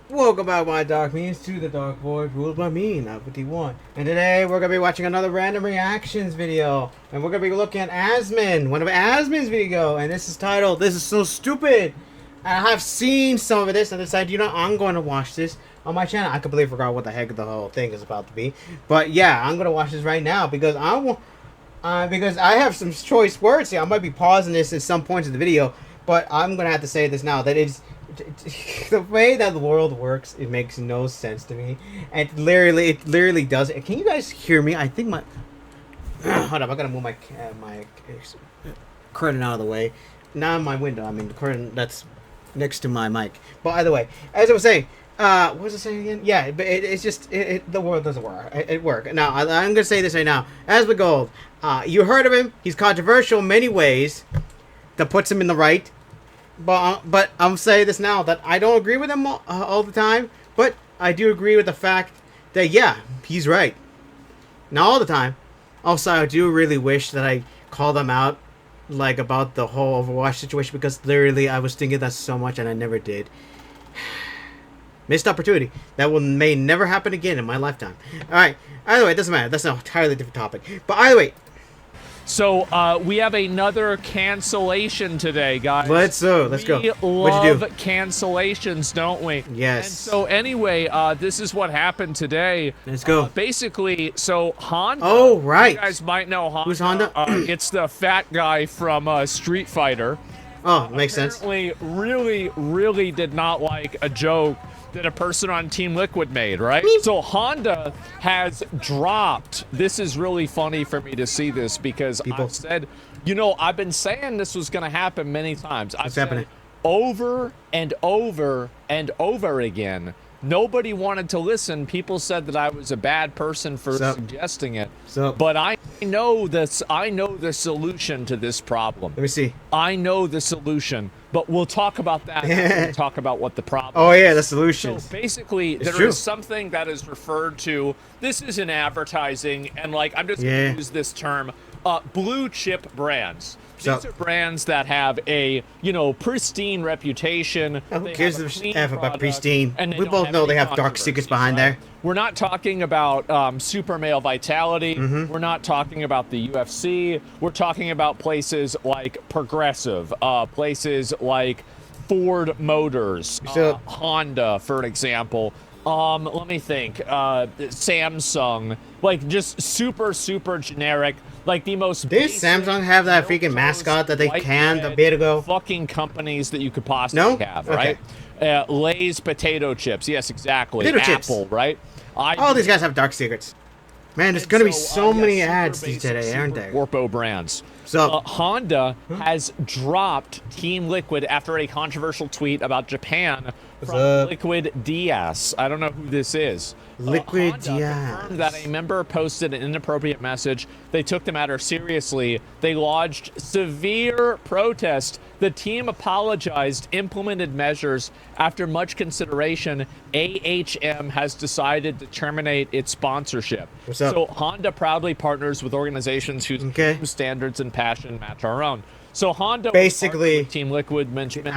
Welcome back, my dark means, to the Dark Void, ruled by me, not what you want. And today we're gonna be watching another random reactions video, and we're gonna be looking at Asmon, one of Asmon's video, and this is titled "This is so stupid." And I have seen some of this and decided, you know, I'm going to watch this on my channel. I completely forgot what the heck the whole thing is about to be, but yeah, I'm gonna watch this right now because I want, because I have some choice words here. I might be pausing this at some points of the video, but I'm gonna have to say this now that it's. The way that the world works, it makes no sense to me. And it literally does. Can you guys hear me? I think my hold up, I gotta move my curtain out of the way. Not my window. I mean the curtain that's next to my mic. But either way, as I was saying, what was I saying again? Yeah, but it's just the world doesn't work. It work. Now I'm gonna say this right now. Asmongold, you heard of him? He's controversial in many ways. That puts him in the right. But I'm saying this now that I don't agree with him all the time, but I do agree with the fact that yeah, he's right. Not all the time. Also, I do really wish that I called him out, like about the whole Overwatch situation, because literally I was thinking that so much and I never did. Missed opportunity. That may never happen again in my lifetime. All right. Either way, it doesn't matter. That's an entirely different topic. But either way. So we have another cancellation today, guys. Let's go. What'd you do? We love cancellations, don't we? Yes. And so anyway, this is what happened today. Let's go. Basically, so Honda. Oh, right. You guys might know Honda. Who's Honda? It's the fat guy from Street Fighter. Oh, makes sense. Apparently, really did not like a joke that a person on Team Liquid made, right? Meep. So Honda has dropped. This is really funny for me to see this because I said, you know, I've been saying this was going to happen many times. What's happening? Over and over and over again. Nobody wanted to listen. People said that I was a bad person for suggesting it. But I know this. I know the solution to this problem. Let me see. I know the solution, but we'll talk about that after we talk about what the problem Oh is. yeah, the solution. So basically, it's there is something that is referred to. This is in advertising, and like I'm just going to use this term, blue chip brands. These are brands that have a, you know, pristine reputation. Who cares about pristine? We both know they have dark secrets behind there. We're not talking about super male vitality. We're not talking about the UFC. We're talking about places like Progressive, places like Ford Motors, Honda, for example. Let me think. Samsung, like just super generic. Like the most. Did Samsung have that freaking mascot that they canned a bit ago? Fucking companies that you could possibly have, right? Lay's potato chips. Yes, exactly. Apple, right? All these guys have dark secrets. Man, there's gonna be so many ads today, aren't there? Corpo brands. So Honda has dropped Team Liquid after a controversial tweet about Japan from Liquid Diaz. I don't know who this is. Liquid Honda Diaz. confirmed that a member posted an inappropriate message. They took the matter seriously. They lodged severe protest. The team apologized, implemented measures. After much consideration, AHM has decided to terminate its sponsorship. So Honda proudly partners with organizations whose standards and passion match our own. So Honda basically Team Liquid mentioned,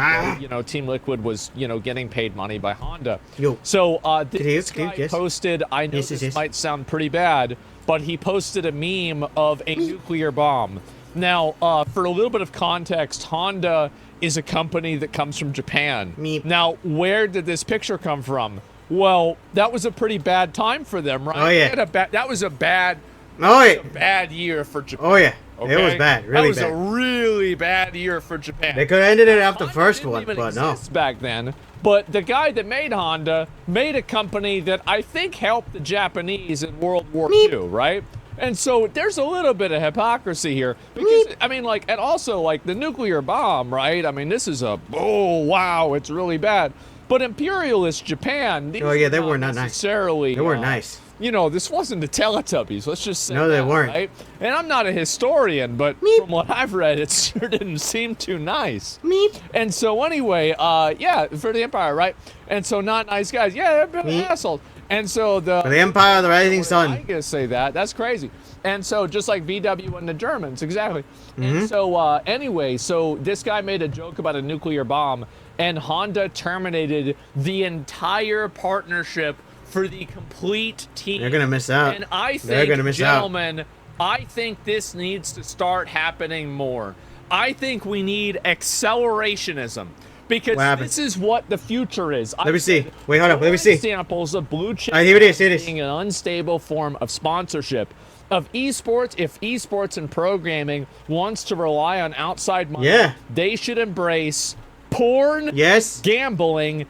you know, Team Liquid was, you know, getting paid money by Honda. Yo. So this guy posted, I know this might sound pretty bad, but he posted a meme of a nuclear bomb. Now, for a little bit of context, Honda is a company that comes from Japan. Now, where did this picture come from? Well, that was a pretty bad time for them, right? Oh yeah. That was a bad. Bad year for Japan. Oh yeah. Okay? It was bad, really bad. That was a really bad year for Japan. They could have ended it after the first one, but no. Back then. But the guy that made Honda made a company that I think helped the Japanese in World War II, right? And so there's a little bit of hypocrisy here. Because, I mean, like, and also, like, the nuclear bomb, right? I mean, this is a, oh, wow, it's really bad. But imperialist Japan, these they were not necessarily. They were nice. You know, this wasn't the Teletubbies. Let's just say no, they weren't. Right? And I'm not a historian, but from what I've read, it sure didn't seem too nice. And so anyway, yeah, for the Empire, right? And so not nice guys. Yeah, they're assholes. And so the Empire, the rising sun. I guess say that. That's crazy. And so just like VW and the Germans, exactly. And so anyway, so this guy made a joke about a nuclear bomb, and Honda terminated the entire partnership for the complete team. They're gonna miss out. And I think, They're gonna miss gentlemen, I think this needs to start happening more. I think we need accelerationism. Because this is what the future is. Let me see. Wait, hold on. Let me see. Examples of blue chip here it is. Here it is. being an unstable form of sponsorship of esports. If esports and programming wants to rely on outside money, they should embrace porn, gambling,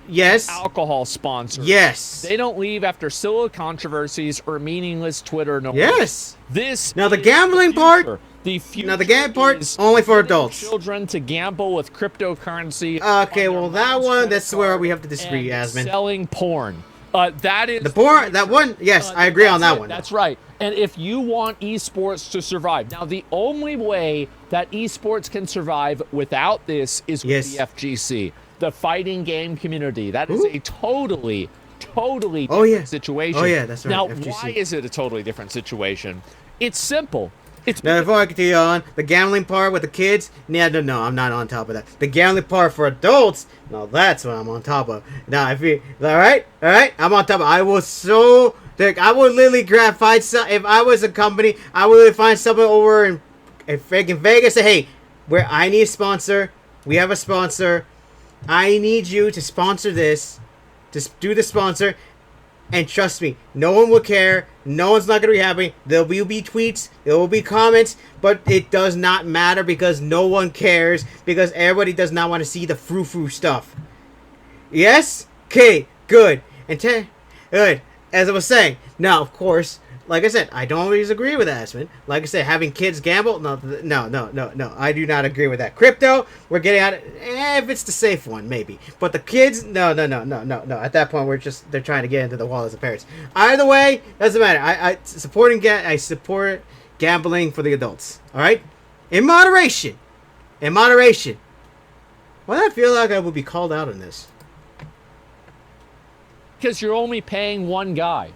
alcohol sponsors. They don't leave after silly controversies or meaningless Twitter noise. This now the gambling part. Now the gambling part is only for adults. Children to gamble with cryptocurrency. Okay, well that one, that's where we have to disagree, Asmon. Selling porn. That is the porn. That one, yes, I agree on that one. That's right. And if you want esports to survive, now the only way that esports can survive without this is with the FGC, the fighting game community. That is a totally different situation. Oh yeah, that's right. Now, FGC. why is it a totally different situation? It's simple. Now, before I continue on, the gambling part with the kids, no, I'm not on top of that. The gambling part for adults, no, that's what I'm on top of. Now, if you, all right, I'm on top of. I would literally if I was a company, I would literally find someone over in freaking Vegas, say, hey, I need a sponsor. We have a sponsor. I need you to sponsor this. Just do the sponsor. And trust me, no one will care. No one's not going to be happy. There will be tweets. There will be comments. But it does not matter because no one cares. Because everybody does not want to see the frou-frou stuff. Yes? Okay, good. And good. As I was saying, now, of course, like I said, I don't always agree with Asmon. Like I said, having kids gamble, no. I do not agree with that. Crypto, we're getting out. If it's the safe one, maybe. But the kids, no. At that point, they're trying to get into the wall as the parents. Either way, doesn't matter. I support gambling for the adults. All right, in moderation. Why do I feel like I would be called out on this? Because you're only paying one guy.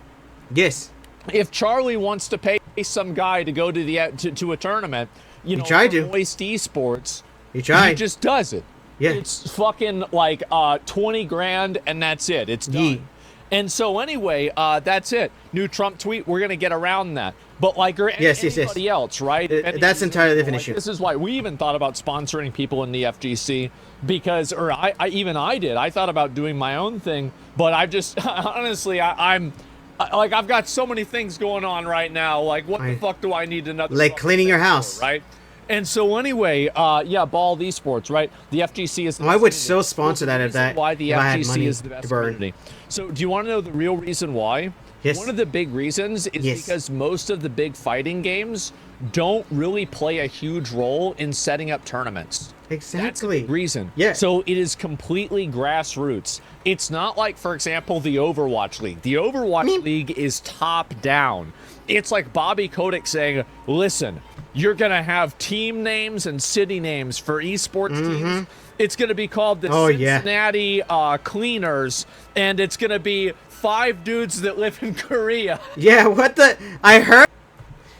Yes. If Charlie wants to pay some guy to go to to a tournament, he tried to Moist Esports, he just does it. Yeah, it's fucking like 20 grand and that's it. It's done. And so anyway, that's it. New Trump tweet. We're gonna get around that. But like anybody else, right? That's entirely different issue. This is why we even thought about sponsoring people in the FGC because, or I did. I thought about doing my own thing, but I just honestly, I've got so many things going on right now. Like, what the fuck do I need another? Like cleaning your house, right? And so anyway, Bald Esports, right? The FGC is. I would so sponsor that if why the FGC is the best community. So, do you want to know the real reason why? Yes. One of the big reasons is because most of the big fighting games don't really play a huge role in setting up tournaments. Exactly. That's the big reason. Yeah. So it is completely grassroots. It's not like, for example, the Overwatch League. The Overwatch League is top down. It's like Bobby Kotick saying, listen, you're going to have team names and city names for esports teams. It's going to be called the Cincinnati Cleaners, and it's going to be 5 dudes that live in Korea. Yeah, what the? I heard.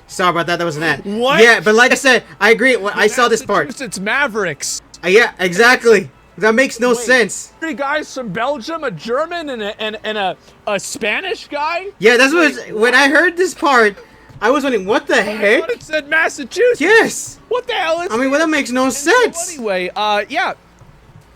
Sorry about that. That was an ad. What? Yeah, but like I said, I agree. I saw this part. It's Mavericks. Yeah, exactly. That makes no sense. 3 guys from Belgium, a German, and a Spanish guy? Yeah, that's when I heard this part, I was wondering, what the heck? I thought it said Massachusetts. Yes. What the hell is well, that makes no sense. So anyway, yeah.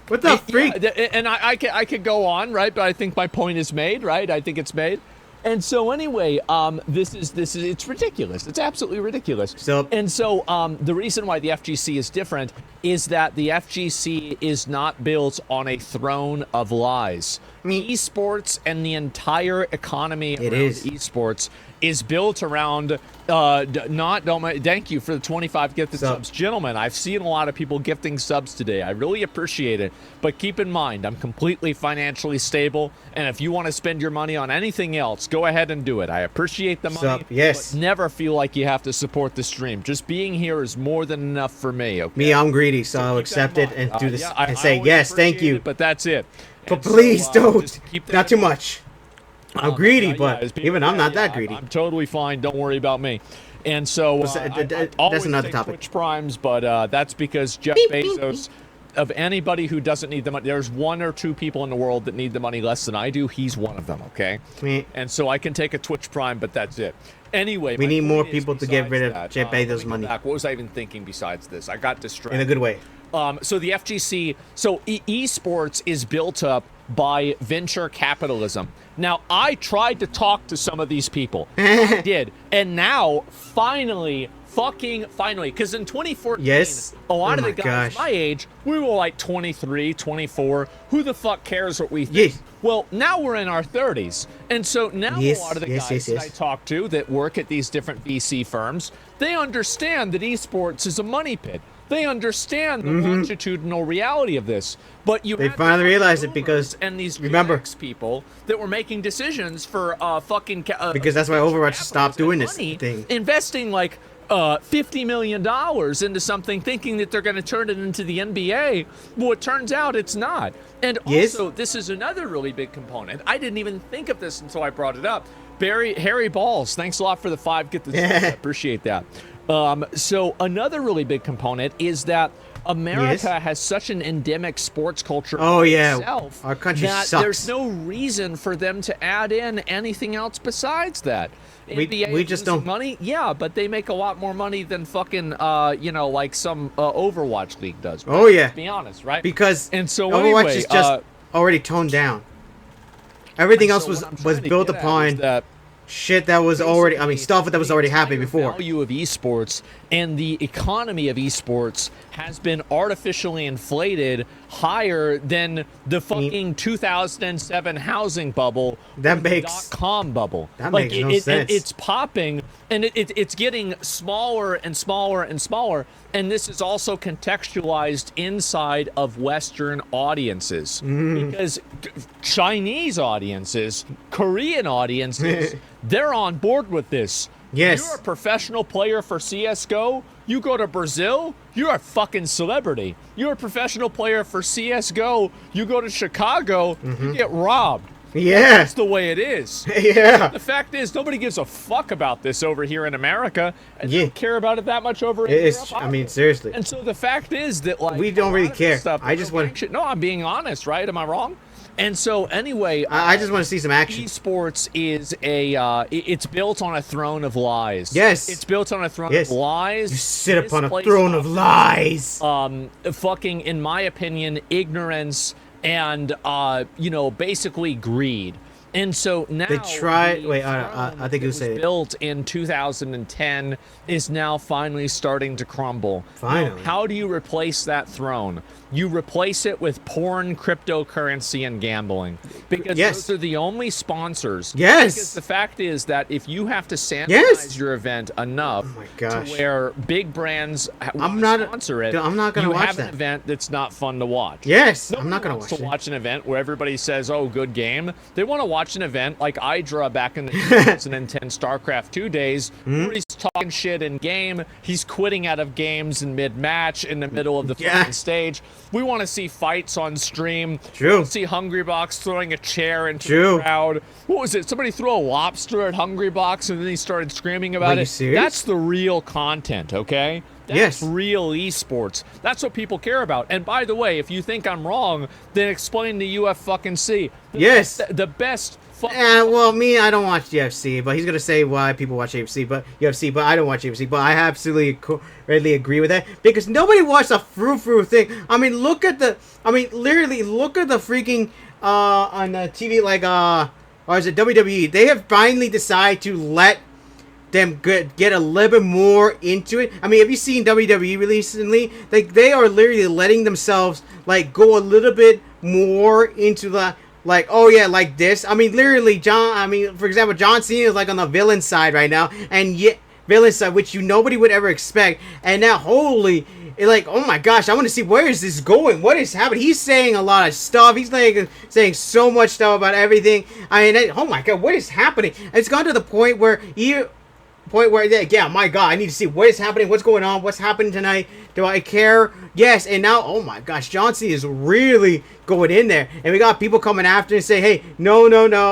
What the freak? Yeah, and I could go on, right? But I think my point is made, right? I think it's made. And so anyway, it's ridiculous. It's absolutely ridiculous. So the reason why the FGC is different is that the FGC is not built on a throne of lies. Esports and the entire economy around esports is built around thank you for the 25 gifted subs. Gentlemen, I've seen a lot of people gifting subs today. I really appreciate it. But keep in mind, I'm completely financially stable, and if you want to spend your money on anything else, go ahead and do it. I appreciate the money, but never feel like you have to support the stream. Just being here is more than enough for me, okay? Me, I'm greedy, so I'll accept it and do this and say, yes, thank you. But that's it. But please don't. Not too much. I'm greedy, but even I'm not that greedy. I'm totally fine. Don't worry about me. And so that's another topic. Twitch Primes, but that's because Jeff Bezos of anybody who doesn't need the money, there's 1 or 2 people in the world that need the money less than I do. He's one of them, okay? And so I can take a Twitch Prime, but that's it. Anyway, we need more people to get rid of Jeff Bezos' money. What was I even thinking besides this? I got distracted. In a good way. So the FGC, esports is built up by venture capitalism. Now, I tried to talk to some of these people. I did. And now, finally, because in 2014, a lot of the guys my age, we were like 23, 24. Who the fuck cares what we think? Well, now we're in our 30s. And so now a lot of the guys that I talk to that work at these different VC firms, they understand that esports is a money pit. They understand the longitudinal reality of this. But they finally realized it because these people that were making decisions for because that's why Overwatch stopped doing this thing. Investing like $50 million into something, thinking that they're going to turn it into the NBA. Well, it turns out it's not. And also, this is another really big component. I didn't even think of this until I brought it up. Harry Balls, thanks a lot for the 5. Get this. I appreciate that. So another really big component is that America has such an endemic sports culture itself our country that sucks. There's no reason for them to add in anything else besides that. We just don't money, but they make a lot more money than fucking like some Overwatch league does. Oh yeah, let's be honest, right? Because Overwatch is just already toned down. Everything else was built upon shit that was already, stuff that was already happening before. The value of esports and the economy of esports has been artificially inflated higher than the fucking 2007 housing bubble, .com bubble. That makes no sense. It's popping, and it's getting smaller and smaller and smaller, and this is also contextualized inside of Western audiences. Because Chinese audiences, Korean audiences, they're on board with this. Yes. You're a professional player for CSGO, you go to Brazil, you're a fucking celebrity. You're a professional player for CSGO, you go to Chicago, you get robbed. Yeah. That's the way it is. Yeah. The fact is, nobody gives a fuck about this over here in America. And they don't care about it that much over in Europe. Seriously. And so the fact is that, like, we don't really care. I just want to... No, I'm being honest, right? Am I wrong? And so, anyway, I just want to see some action. Esports is it's built on a throne of lies. Yes. It's built on a throne of lies. You sit upon a throne of lies. Fucking, in my opinion, ignorance and, basically greed. And so now they tried. Wait, I think it was built in 2010 is now finally starting to crumble. Finally, now, how do you replace that throne? You replace it with porn, cryptocurrency, and gambling, because those are the only sponsors. Yes. Because the fact is that if you have to sanitize your event enough to where big brands sponsor it, I'm not going to watch have an event that's not fun to watch. Yes, I'm not going to watch an event where everybody says, "Oh, good game." They want to watch an event like Idra back in the 2010 StarCraft 2 days, where he's talking shit in game, he's quitting out of games in mid-match, in the middle of the fucking stage. We want to see fights on stream. True. We want to see Hungrybox throwing a chair into the crowd. What was it? Somebody threw a lobster at Hungrybox and then he started screaming about it. Serious? That's the real content, okay? That's real esports. That's what people care about. And by the way, if you think I'm wrong, then explain to UFC. The best. Well, I don't watch UFC, but he's gonna say why people watch UFC, but I don't watch UFC. But I absolutely readily agree with that because nobody watched the frou-frou thing. Literally look at the freaking on the TV or is it WWE? They have finally decided to let them get a little bit more into it. Have you seen WWE recently? Like they are literally letting themselves go a little bit more into the. Like this. Literally, for example, John Cena is on the villain side right now, and villain side, which nobody would ever expect. And now, oh my gosh, I want to see where is this going? What is happening? He's saying a lot of stuff. He's saying so much stuff about everything. Oh my god, what is happening? It's gone to the point where my god, I need to see what is happening, what's going on, what's happening tonight. Do I care? Yes. And now, oh my gosh, John Cena is really going in there, and we got people coming after and say, hey, no,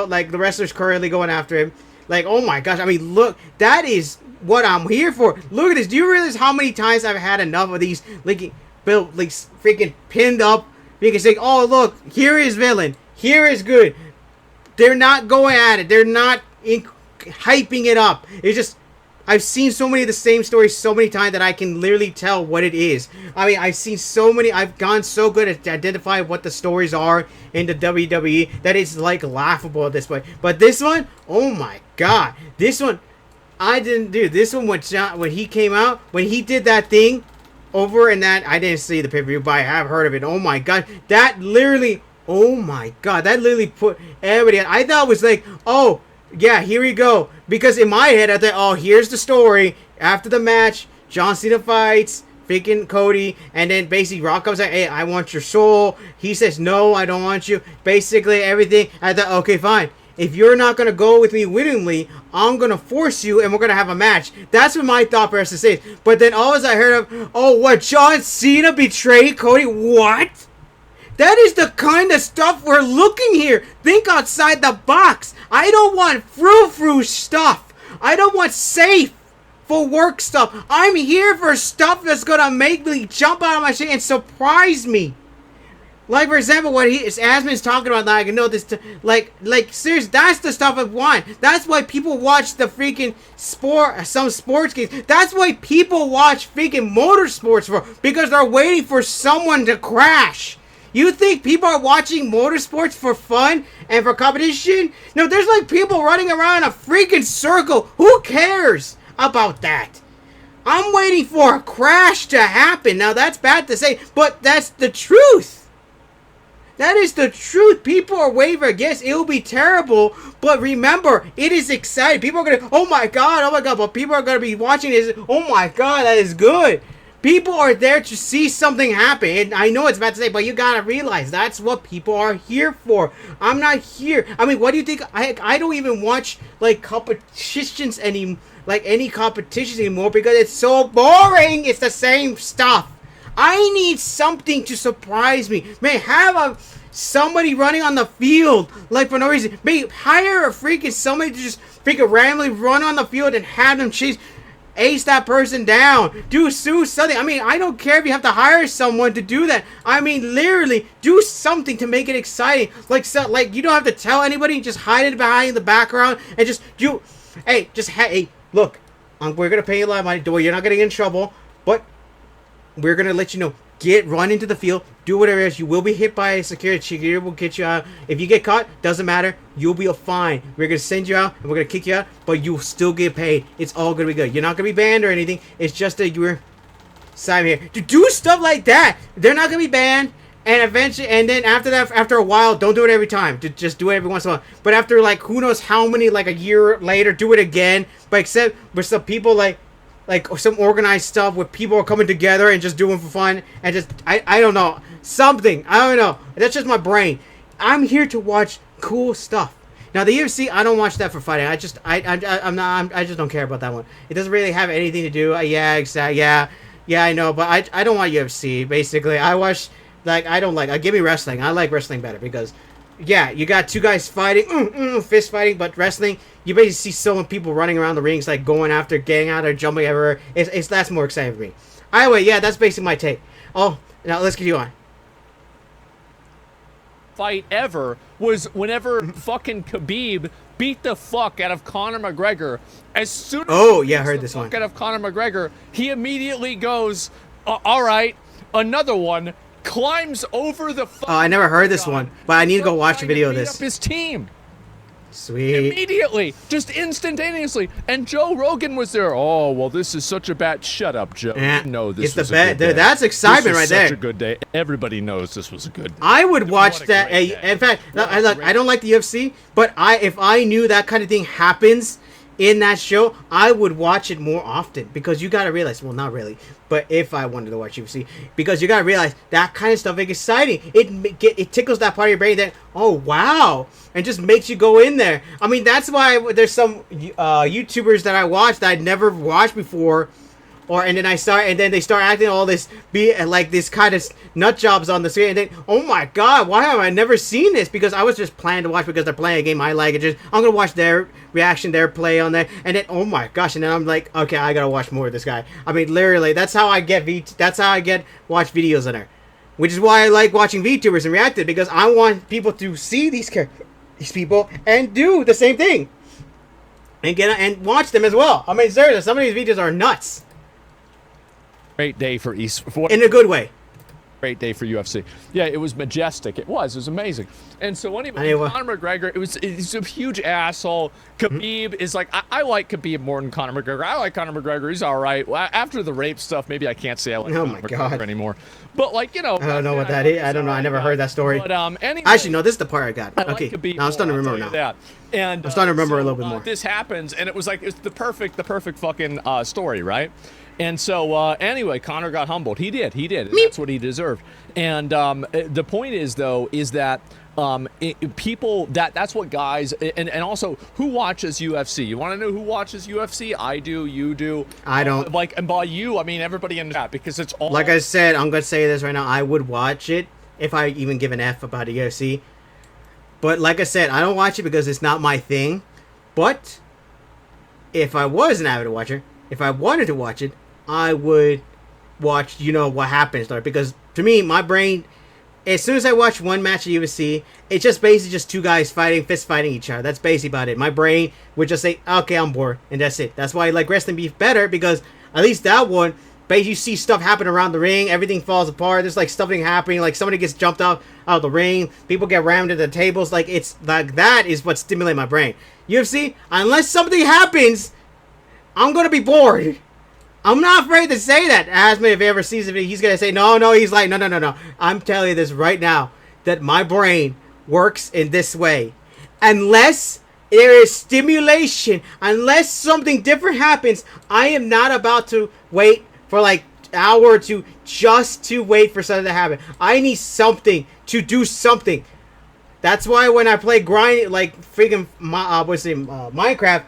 like the wrestlers currently going after him. Oh my gosh, look, that is what I'm here for. Look at this. Do you realize how many times I've had enough of these built, like freaking pinned up. You can say, oh look, here is villain, here is good. They're not going at it. They're not hyping it up. It's just, I've seen so many of the same stories so many times that I can literally tell what it is. I mean, I've seen so many. I've gone so good at identifying what the stories are in the WWE that it's like laughable at this point. But this one, oh my god, this one, I didn't do this one when he came out, when he did that thing over in that, I didn't see the pay-per-view, but I have heard of it. Oh my god, that literally, oh my god, that literally put everybody. I thought it was like, oh yeah, here we go. Because in my head, I thought, oh, here's the story. After the match, John Cena fights freaking Cody, and then basically Rock comes out, hey, I want your soul. He says, no, I don't want you. Basically, everything. I thought, okay, fine. If you're not going to go with me willingly, I'm going to force you, and we're going to have a match. That's what my thought process is. But then all I heard of, oh, what, John Cena betrayed Cody? What? That is the kind of stuff we're looking here. Think outside the box. I don't want frou-frou stuff. I don't want safe for work stuff. I'm here for stuff that's going to make me jump out of my seat and surprise me. Like, for example, what Asmon's talking about, like, I know this, like, seriously, that's the stuff I want. That's why people watch the freaking some sports games. That's why people watch freaking motorsports because they're waiting for someone to crash. You think people are watching motorsports for fun and for competition? No, there's like people running around in a freaking circle. Who cares about that? I'm waiting for a crash to happen. Now, that's bad to say, but that's the truth. That is the truth. People are wavering. Yes, it will be terrible, but remember, it is exciting. People are going to, oh my god, but people are going to be watching this. Oh my god, that is good. People are there to see something happen. And I know it's bad to say, but you gotta realize that's what people are here for. I'm not here. I mean, what do you think? I don't even watch like competitions any competitions anymore because it's so boring. It's the same stuff. I need something to surprise me. May have somebody running on the field like for no reason. May hire a freaking somebody to just freaking randomly run on the field and have them chase. Ace that person down. Do something. I mean, I don't care if you have to hire someone to do that. I mean, literally, do something to make it exciting. Like you don't have to tell anybody. Just hide it behind the background and just do. Hey, look, we're gonna pay you a lot of money. You're not gonna get in trouble, but we're gonna let you know. Run into the field, do whatever else. You will be hit by a security. Security will get you out. If you get caught, doesn't matter. You'll be fine. We're gonna send you out and we're gonna kick you out, but you'll still get paid. It's all gonna be good. You're not gonna be banned or anything. It's just that you're sign here to do stuff like that. They're not gonna be banned, and eventually, and then after that, after a while, don't do it every time. Just do it every once in a while. But after like who knows how many, like a year later, do it again. But except with some people like some organized stuff where people are coming together and just doing for fun and just I don't know, something. I don't know. That's just my brain. I'm here to watch cool stuff. Now the UFC, I don't watch that for fighting. I just don't care about that one. It doesn't really have anything to do. Yeah, I know, but I don't want UFC. Basically, I watch I don't like. Give me wrestling. I like wrestling better because. Yeah, you got two guys fighting, fist fighting, but wrestling, you basically see so many people running around the rings, like going after, getting out, or jumping everywhere. That's more exciting for me. Anyway, yeah, that's basically my take. Oh, now let's continue on. Fight ever was whenever fucking Khabib beat the fuck out of Conor McGregor. As soon as I heard this one. Out of Conor McGregor, he immediately goes, all right, another one. Climbs over the. I never heard this one, but I need to go watch a video of this. Up his team. Sweet. Immediately, just instantaneously, and Joe Rogan was there. Oh well, this is such a bad. Shut up, Joe. No, this was a good day. That's excitement right there. Such a good day. Everybody knows this was a good day. I would watch that. In fact, I don't like the UFC, but if I knew that kind of thing happens in that show, I would watch it more often because you gotta realize, well, not really, but if I wanted to watch UFC, because you gotta realize that kind of stuff is exciting. It tickles that part of your brain that, oh wow, and just makes you go in there. I mean, that's why there's some YouTubers that I watch that I'd never watched before and then they start acting all this like this kind of nut jobs on the screen, and then oh my god, why have I never seen this? Because I was just planning to watch because they're playing a game I like, and just I'm gonna watch their reaction, their play on that, and then oh my gosh, and then I'm like, okay, I gotta watch more of this guy. I mean, literally, that's how I get watch videos on there, which is why I like watching VTubers and reacted, because I want people to see these people and do the same thing. And watch them as well. I mean, seriously, some of these videos are nuts. Great day for in a good way. Great day for UFC. Yeah, it was majestic. It was amazing. And so anyway, Conor McGregor, he's a huge asshole. Khabib is like, I like Khabib more than Conor McGregor. I like Conor McGregor. He's all right. After the rape stuff, maybe I can't say I like Conor McGregor anymore. But like, you know, I don't know what that is. I don't know. I never heard that story. But anyway, actually, no, this is the part I got. Okay, like now I'm starting to remember now. That. And I'm starting to remember a little bit more. This happens, and it was like it's the perfect fucking story, right? And so anyway, Conor got humbled. He did. And that's what he deserved. And the point is, though, is that people that's what guys and also who watches UFC. You want to know who watches UFC? I do. You do. I don't. Like, and by you, I mean everybody in the chat, because it's all. Like I said, I'm gonna say this right now. I would watch it if I even give an F about the UFC. But like I said, I don't watch it because it's not my thing. But if I was an avid watcher, if I wanted to watch it, I would watch, you know, what happens there. Because to me, my brain, as soon as I watch one match of UFC, it's just basically just two guys fist fighting each other. That's basically about it. My brain would just say, okay, I'm bored, and that's it. That's why I like Wrestling Beef better, because at least that one, basically you see stuff happen around the ring, everything falls apart, there's like something happening, like somebody gets jumped out of the ring, people get rammed into the tables, like it's like that is what stimulates my brain. UFC, unless something happens, I'm gonna be bored. I'm not afraid to say that. Asman, if he ever sees it, he's going to say, no. He's like, no. I'm telling you this right now, that my brain works in this way. Unless there is stimulation, unless something different happens, I am not about to wait for like an hour or two just to wait for something to happen. I need something to do something. That's why when I play grind, like freaking Minecraft,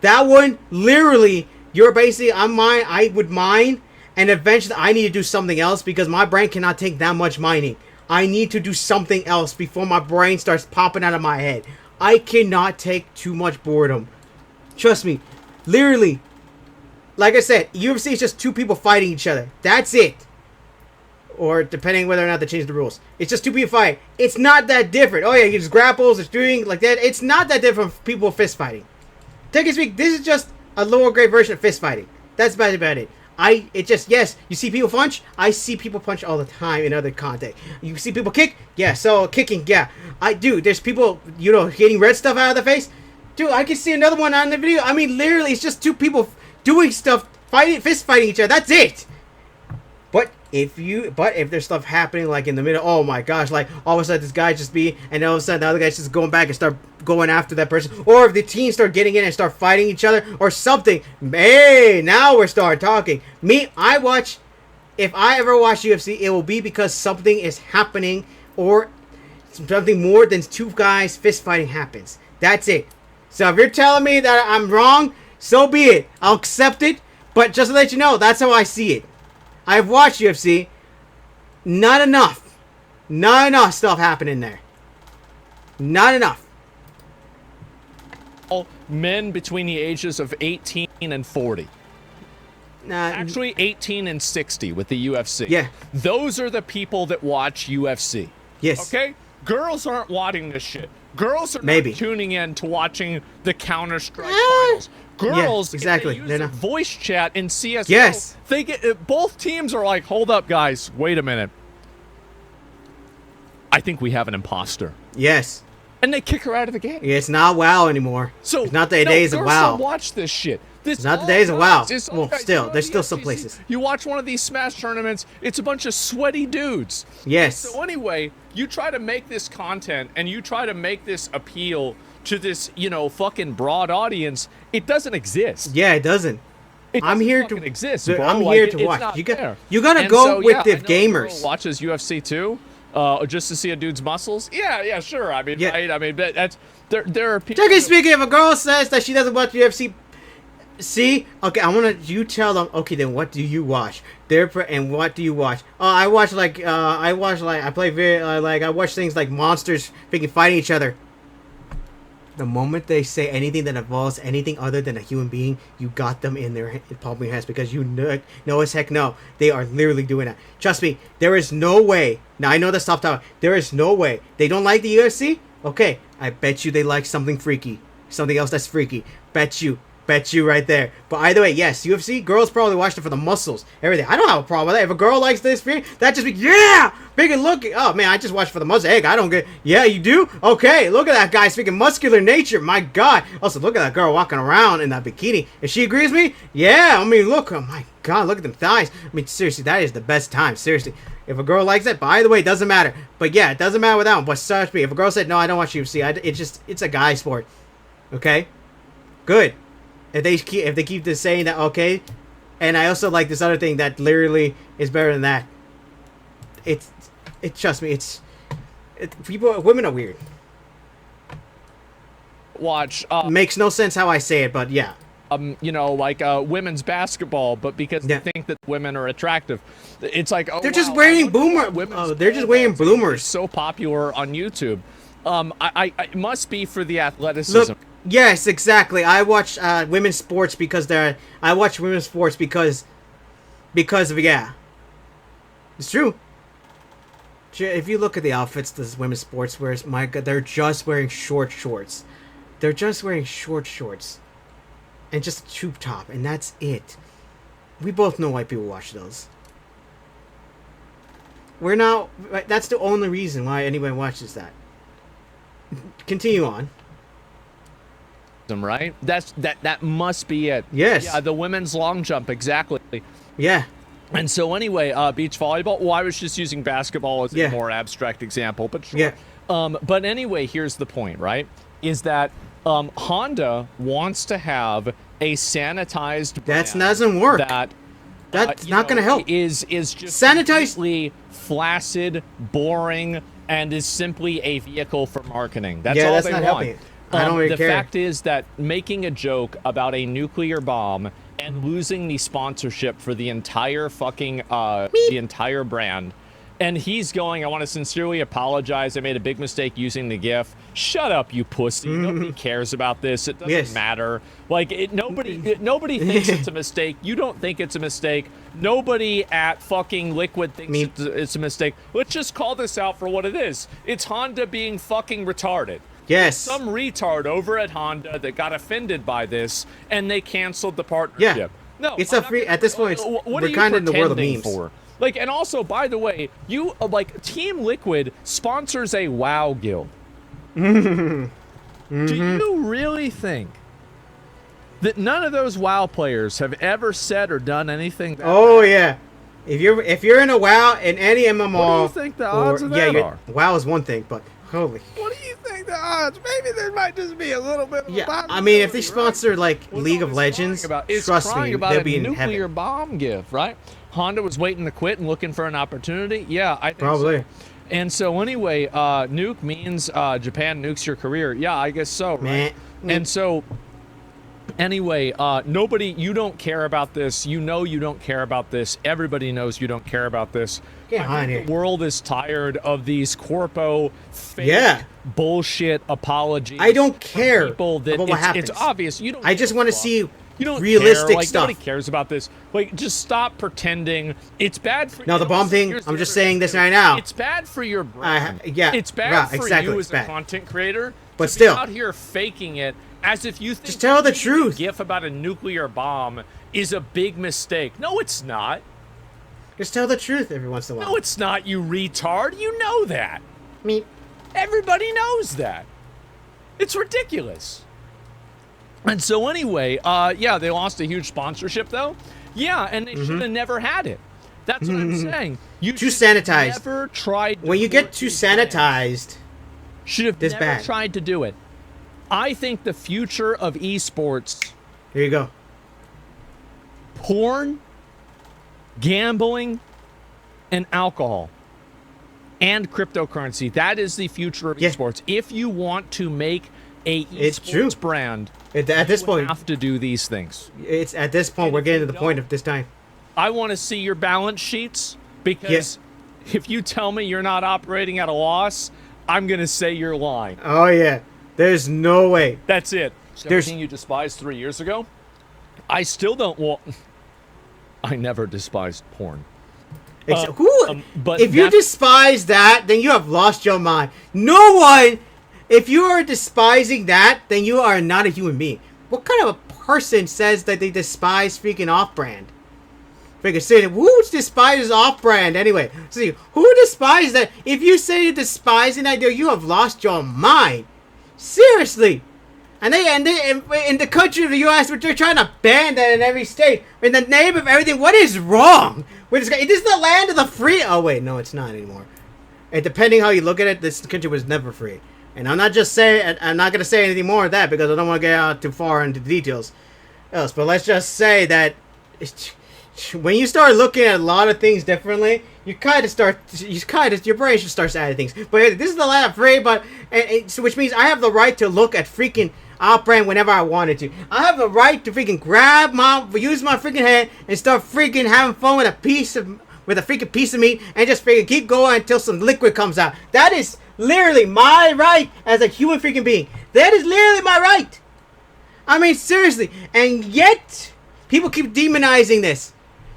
that one literally... You're basically, I would mine, and eventually I need to do something else because my brain cannot take that much mining. I need to do something else before my brain starts popping out of my head. I cannot take too much boredom. Trust me. Literally. Like I said, UFC is just two people fighting each other. That's it. Or depending whether or not they change the rules. It's just two people fighting. It's not that different. Oh yeah, you just grapples, it's doing like that. It's not that different from people fist fighting. Take a speak, this is just a lower grade version of fist fighting. That's about it. Yes, you see people punch? I see people punch all the time in other content. You see people kick? Yeah, so kicking, yeah. There's people, you know, getting red stuff out of the face. Dude, I can see another one on the video. I mean, literally, it's just two people doing stuff, fist fighting each other. That's it. But if there's stuff happening like in the middle, oh my gosh, like all of a sudden this guy and all of a sudden the other guy's just going back and start going after that person, or if the team start getting in and start fighting each other or something, hey, now we're starting talking. If I ever watch UFC, it will be because something is happening or something more than two guys fist fighting happens. That's it. So if you're telling me that I'm wrong, so be it. I'll accept it, but just to let you know, that's how I see it. I've watched UFC. Not enough stuff happening there. Not enough. All men between the ages of 18 and 40. Actually, 18 and 60 with the UFC. Yeah. Those are the people that watch UFC. Yes. Okay? Girls aren't watching this shit. Girls are not tuning in to watching the Counter-Strike finals. Girls, exactly. If they use a voice chat in CSGO, yes. They get both teams are like, hold up, guys, wait a minute. I think we have an imposter. Yes. And they kick her out of the game. It's not WoW anymore. So it's not the days of WoW. Watch this shit. It's not the days of WoW. Well, still, there's still some places. You watch one of these Smash tournaments, it's a bunch of sweaty dudes. Yes. So anyway, you try to make this content and you try to make this appeal to this, you know, fucking broad audience. It doesn't exist. Yeah, it doesn't. I'm here to exist. Bro. I'm here to watch. You gotta go with the gamers. Watches UFC too, just to see a dude's muscles. Yeah, sure. I mean, right? I mean, that's there are people. Speaking, if a girl says that she doesn't watch UFC, See, okay, I want to. You tell them. Okay, then what do you watch? And what do you watch? I watch like I play like I watch things like monsters freaking fighting each other. The moment they say anything that involves anything other than a human being, you got them in their palm of your hands because you know as heck no, they are literally doing that. Trust me, there is no way. Now I know that's top topic. There is no way they don't like the UFC. Okay, I bet you they like something freaky, something else that's freaky. Bet you right there. But either way, yes, UFC girls probably watched it for the muscles, everything. I don't have a problem with that. If a girl likes this, that just be yeah, big and looking. Oh man, I just watched for the muscle. Hey, I don't get. Yeah, you do. Okay, look at that guy speaking muscular nature. My God. Also, look at that girl walking around in that bikini. If she agrees with me, yeah. I mean, look. Oh my God, look at them thighs. I mean, seriously, that is the best time. Seriously. If a girl likes it, by the way, it doesn't matter. But yeah, it doesn't matter with that one. But trust me, if a girl said no, I don't watch UFC. It's a guy sport. Okay, good. If they keep just saying that, okay, and I also like this other thing that literally is better than that. Trust me, women are weird. Watch. Makes no sense how I say it, but yeah. Like women's basketball, but because they think that women are attractive, it's like they're just wearing boomer. They're just wearing bloomers. So popular on YouTube. It must be for the athleticism. Look, yes, exactly. I watch women's sports because I watch women's sports because of yeah. It's true. If you look at the outfits this women's sports wears, my God, they're just wearing short shorts. They're just wearing short shorts. And just a tube top, and that's it. We both know why people watch those. That's the only reason why anyone watches that. Continue on. Right? That must be it. Yes. Yeah, the women's long jump, exactly. Yeah. And so anyway, beach volleyball. Well, I was just using basketball as a more abstract example, but sure. Yeah. But anyway, here's the point, right? Is that Honda wants to have a sanitized brand that doesn't work. That's not going to help. Is just sanitized, flaccid, boring, and is simply a vehicle for marketing. That's all that's they not want. Helping. I don't really the care. fact is that making a joke about a nuclear bomb and losing the sponsorship for the entire fucking the entire brand. And he's going, I want to sincerely apologize. I made a big mistake using the GIF. Shut up, you pussy. Nobody cares about this. It doesn't matter. Like, nobody thinks it's a mistake. You don't think it's a mistake. Nobody at fucking Liquid thinks it's a mistake. Let's just call this out for what it is. It's Honda being fucking retarded. Yes. Some retard over at Honda that got offended by this, and they canceled the partnership. Yeah. No, it's a free. At this point, we're kind of in the world of memes. For? Like, and also, by the way, you Team Liquid sponsors a WoW guild. Do you really think that none of those WoW players have ever said or done anything? Yeah, if you're in a WoW in any MMO, what do you think the odds of that are? WoW is one thing, but holy. What do you think the odds? Maybe there might just be a little bit. Of I mean, if they sponsor like League of Legends, trust me, they'll be in heaven. Nuclear bomb gift, right? Honda was waiting to quit and looking for an opportunity. Yeah, I think probably. So. And so anyway, nuke means Japan nukes your career. Yeah, I guess so, right? And so anyway, you don't care about this. You know you don't care about this. Everybody knows you don't care about this. The world is tired of these corpo fake bullshit apologies. I don't care people that about what happens. It's obvious. You don't. I just want to see. You don't realistic care. stuff. Nobody cares about this. Like, just stop pretending. It's bad for. No, the bomb thing. I'm just saying this right now. It's bad for your brand. It's bad for you as a content creator. But to still, be out here faking it as if you think. Just tell the truth. A GIF about a nuclear bomb is a big mistake. No, it's not. Just tell the truth every once in a while. No, it's not. You retard. You know that. Me. Everybody knows that. It's ridiculous. And so anyway, they lost a huge sponsorship, though. Yeah, and they should have never had it. That's what I'm saying. You too sanitized. Never tried. When you get too sanitized, should have never tried to do it. I think the future of esports. Here you go. Porn, gambling, and alcohol, and cryptocurrency. That is the future of esports. If you want to make a esports brand At this point, have to do these things. it's at this point we're getting to the point of this time. I want to see your balance sheets because if you tell me you're not operating at a loss, I'm going to say you're lying. Oh yeah, there's no way. That's it. There's Everything you despised 3 years ago, I still don't want. I never despised porn. But if you despise that, then you have lost your mind. No one. If you are despising that, then you are not a human being. What kind of a person says that they despise freaking off-brand? Freaking say, who despises off-brand anyway? See, who despises that? If you say you're despising that, you have lost your mind. Seriously. And they in the country of the U.S., they're trying to ban that in every state. In the name of everything, what is wrong with this guy? It is the land of the free. Oh wait, no, it's not anymore. And depending how you look at it, this country was never free. And I'm not going to say anything more of that because I don't want to get out too far into the details else. But let's just say that when you start looking at a lot of things differently, your brain should start adding things. But this is the land of free, so which means I have the right to look at freaking off-brand whenever I wanted to. I have the right to freaking use my freaking hand and start freaking having fun with a freaking piece of meat and just freaking keep going until some liquid comes out. That is literally my right as a human freaking being. That is literally my right. I mean, seriously. And yet, people keep demonizing this.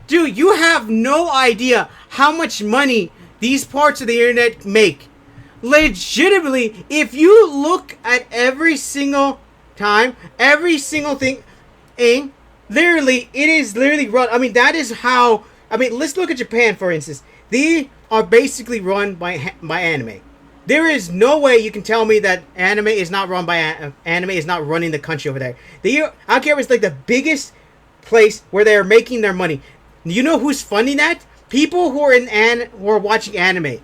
Dude, you have no idea how much money these parts of the internet make. Legitimately, if you look at every single time, every single thing, literally, it is literally run. I mean, that is how. I mean, let's look at Japan, for instance. They are basically run by anime. There is no way you can tell me that anime is not run by anime is not running the country over there. I don't care if it's like the biggest place where they're making their money. You know who's funding that? People who are watching anime.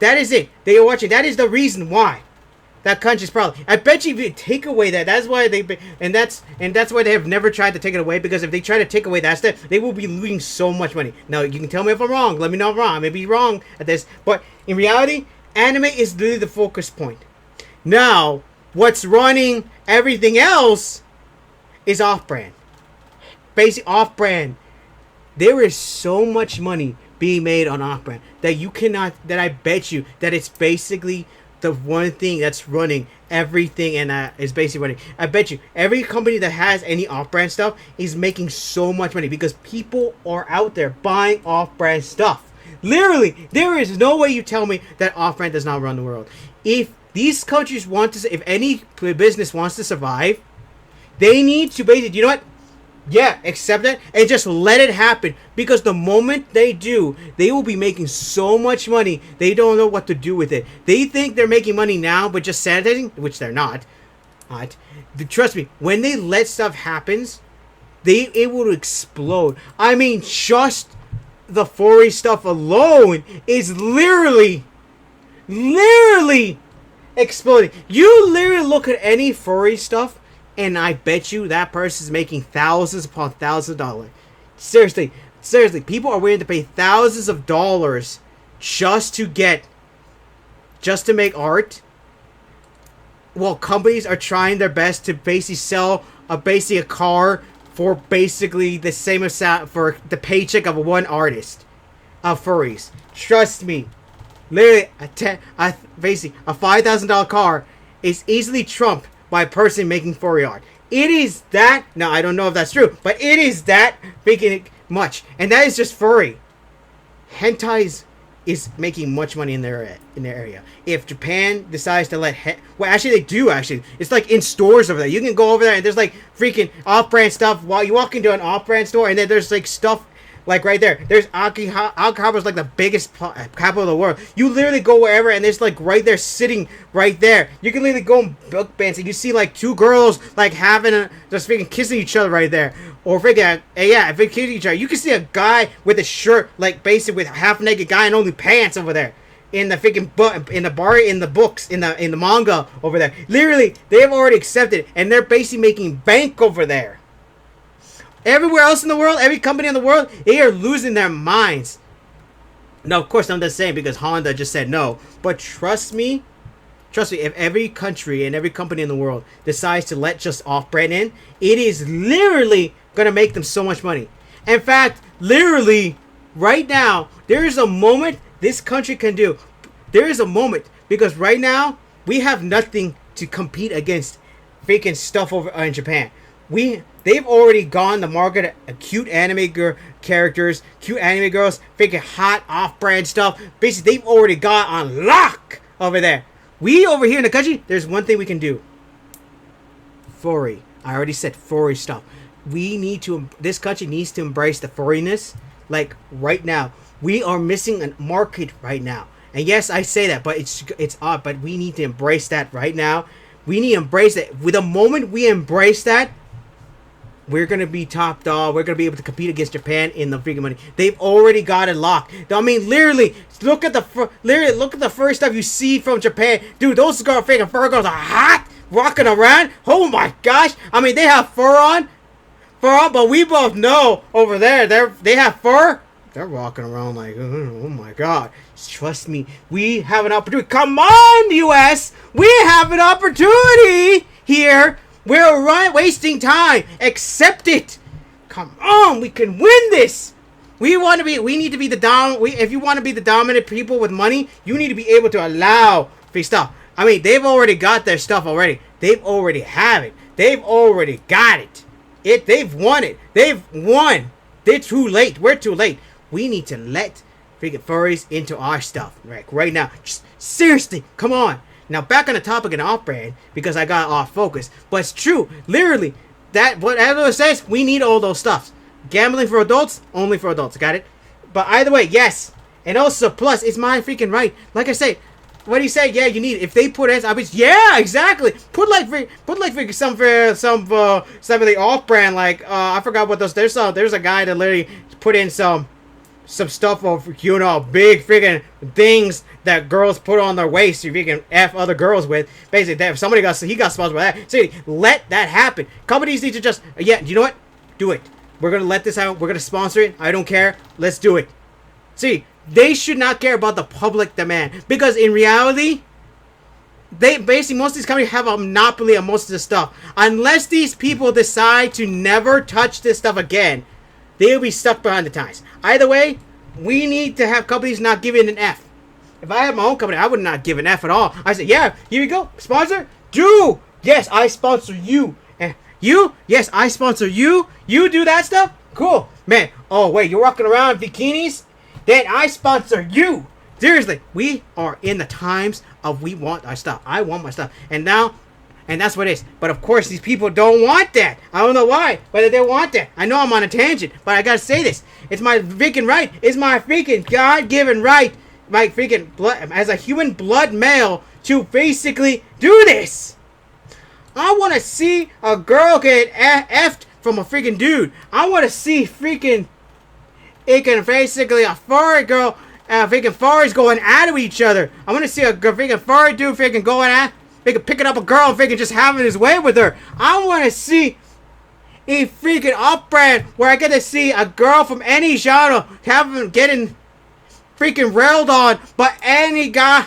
That is it. They are watching. That is the reason why that country's probably. I bet you if you take away that's why that's why they have never tried to take it away, because if they try to take away that stuff, they will be losing so much money. Now you can tell me if I'm wrong. Let me know if I'm wrong. I may be wrong at this, but in reality, anime is literally the focus point. Now, what's running everything else is off-brand. Basic off-brand. There is so much money being made on off-brand that I bet you that it's basically the one thing that's running everything, and is basically running. I bet you every company that has any off-brand stuff is making so much money because people are out there buying off-brand stuff. Literally, there is no way you tell me that off-brand does not run the world. If these countries if any business wants to survive, they need to basically, you know what? Yeah, accept it and just let it happen, because the moment they do, they will be making so much money, they don't know what to do with it. They think they're making money now, but just sanitizing, which they're not. Alright? Trust me, when they let stuff happens, it will explode. I mean, just the furry stuff alone is literally exploding. You literally look at any furry stuff, and I bet you that person's making thousands upon thousands of dollars. Seriously, people are willing to pay thousands of dollars just to make art. Well, companies are trying their best to basically sell a car for basically the same amount for the paycheck of one artist of furries. Trust me, literally, basically a $5,000 car is easily trumped by a person making furry art. It is that. Now I don't know if that's true, but it is that freaking much, and that is just furry. Hentai is making much money in their area. If Japan decides to well, actually they do. Actually, it's like in stores over there. You can go over there and there's like freaking off-brand stuff. While you walk into an off-brand store, and then there's like stuff. Like right there, there's Akihabara's like the biggest capital of the world. You literally go wherever, and there's like right there, sitting right there. You can literally go in book bands, and you see like two girls like just freaking kissing each other right there, or freaking if they kissing each other. You can see a guy with a shirt like basically with a half naked guy and only pants over there in the freaking book, in the bar, in the books, in the manga over there. Literally, they have already accepted it, and they're basically making bank over there. Everywhere else in the world, every company in the world, they are losing their minds. Now, of course, I'm just saying because Honda just said no. But trust me, trust me, if every country and every company in the world decides to let just off-brand in, it is literally going to make them so much money. In fact, literally, right now, there is a moment this country can do. There is a moment, because right now, we have nothing to compete against freaking stuff over in Japan. They've already gone the market of cute anime characters, cute anime girls, freaking hot off-brand stuff. Basically, they've already got on lock over there. We over here in the country, there's one thing we can do. Furry. I already said furry stuff. This country needs to embrace the furriness, like right now. We are missing a market right now. And yes, I say that, but it's odd, but we need to embrace that right now. We need to embrace that. With the moment we embrace that, we're going to be top dog. We're going to be able to compete against Japan in the freaking money. They've already got it locked. I mean, literally, look at the first stuff you see from Japan. Dude, those freaking fur girls are hot, walking around. Oh my gosh. I mean, they have fur on, but we both know over there, they have fur. They're walking around like, oh my god. Trust me, we have an opportunity. Come on, US. We have an opportunity here. We're wasting time. Accept it. Come on, we can win this. We need to be if you want to be the dominant people with money, you need to be able to allow free stuff. I mean, they've already got their stuff already. They've already have it. They've already got it. They've won it. They've won. They're too late. We're too late. We need to let freaking furries into our stuff right now. Just seriously, come on. Now back on the topic of off-brand, because I got off focus. But it's true, literally, that whatever it says, we need all those stuffs. Gambling for adults, only for adults. Got it? But either way, yes. And also, plus, it's my freaking right. Like I say, what do you say? Yeah, you need it. If they put it, I mean, yeah, exactly. Put some of the off-brand, like I forgot what those. There's a guy that literally put in some stuff of, big freaking things that girls put on their waist so you can F other girls with. Basically, if somebody got sponsored by that. See, let that happen. Companies need to just, you know what? Do it. We're going to let this out. We're going to sponsor it. I don't care. Let's do it. See, they should not care about the public demand. Because in reality, most of these companies have a monopoly on most of this stuff. Unless these people decide to never touch this stuff again, they'll be stuck behind the times. Either way, we need to have companies not giving an F. If I had my own company, I would not give an F at all. I say, yeah, here you go, sponsor. Do. Yes, I sponsor you. And you? Yes, I sponsor you. You do that stuff? Cool. Man, oh wait, you're walking around in bikinis? Then I sponsor you. Seriously, we are in the times of we want our stuff. I want my stuff. And that's what it is. But of course, these people don't want that. I don't know why, but they want that. I know I'm on a tangent, but I gotta say this. It's my freaking right. It's my freaking God-given right, my freaking blood, as a human blood male, to basically do this. I want to see a girl get effed from a freaking dude. I want to see freaking basically a furry girl, freaking furries going at each other. I want to see a freaking furry dude freaking going at. Picking up a girl and freaking just having his way with her. I want to see a freaking off-brand where I get to see a girl from any genre getting freaking railed on by any guy.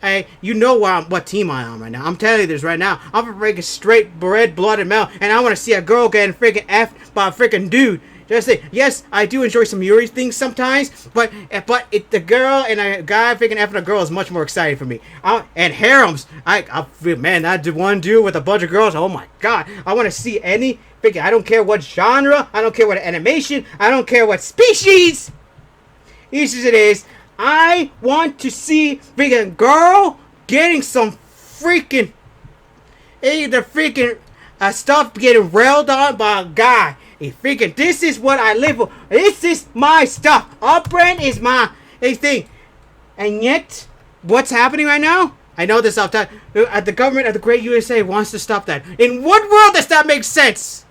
Hey, you know what team I am right now. I'm telling you this right now. I'm a freaking straight red-blooded male, and I want to see a girl getting freaking effed by a freaking dude. Just say, yes, I do enjoy some Yuri things sometimes, but the girl and a guy freaking effing a girl is much more exciting for me. And harems, man, that one dude with a bunch of girls, oh my god, I want to see any freaking, I don't care what genre, I don't care what animation, I don't care what species, each as it is, I want to see freaking girl getting some freaking, either freaking stuff getting railed on by a guy. This is what I live for. This is my stuff. Off-brand is my thing. And yet, what's happening right now? I know this off time. The government of the great USA wants to stop that. In what world does that make sense?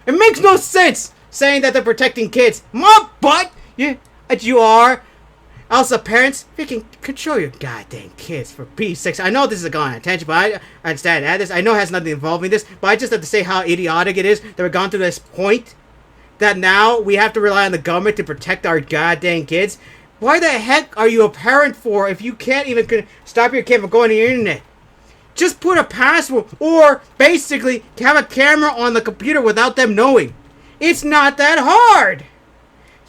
It makes no sense saying that they're protecting kids. My butt! Yeah, you are. Also, parents, freaking control your goddamn kids for peace sakes. I know this is going on attention, but I understand this. I know it has nothing involving this, but I just have to say how idiotic it is that we've gone to this point that now we have to rely on the government to protect our goddamn kids. Why the heck are you a parent for if you can't even stop your kid from going to the internet? Just put a password, or basically have a camera on the computer without them knowing. It's not that hard.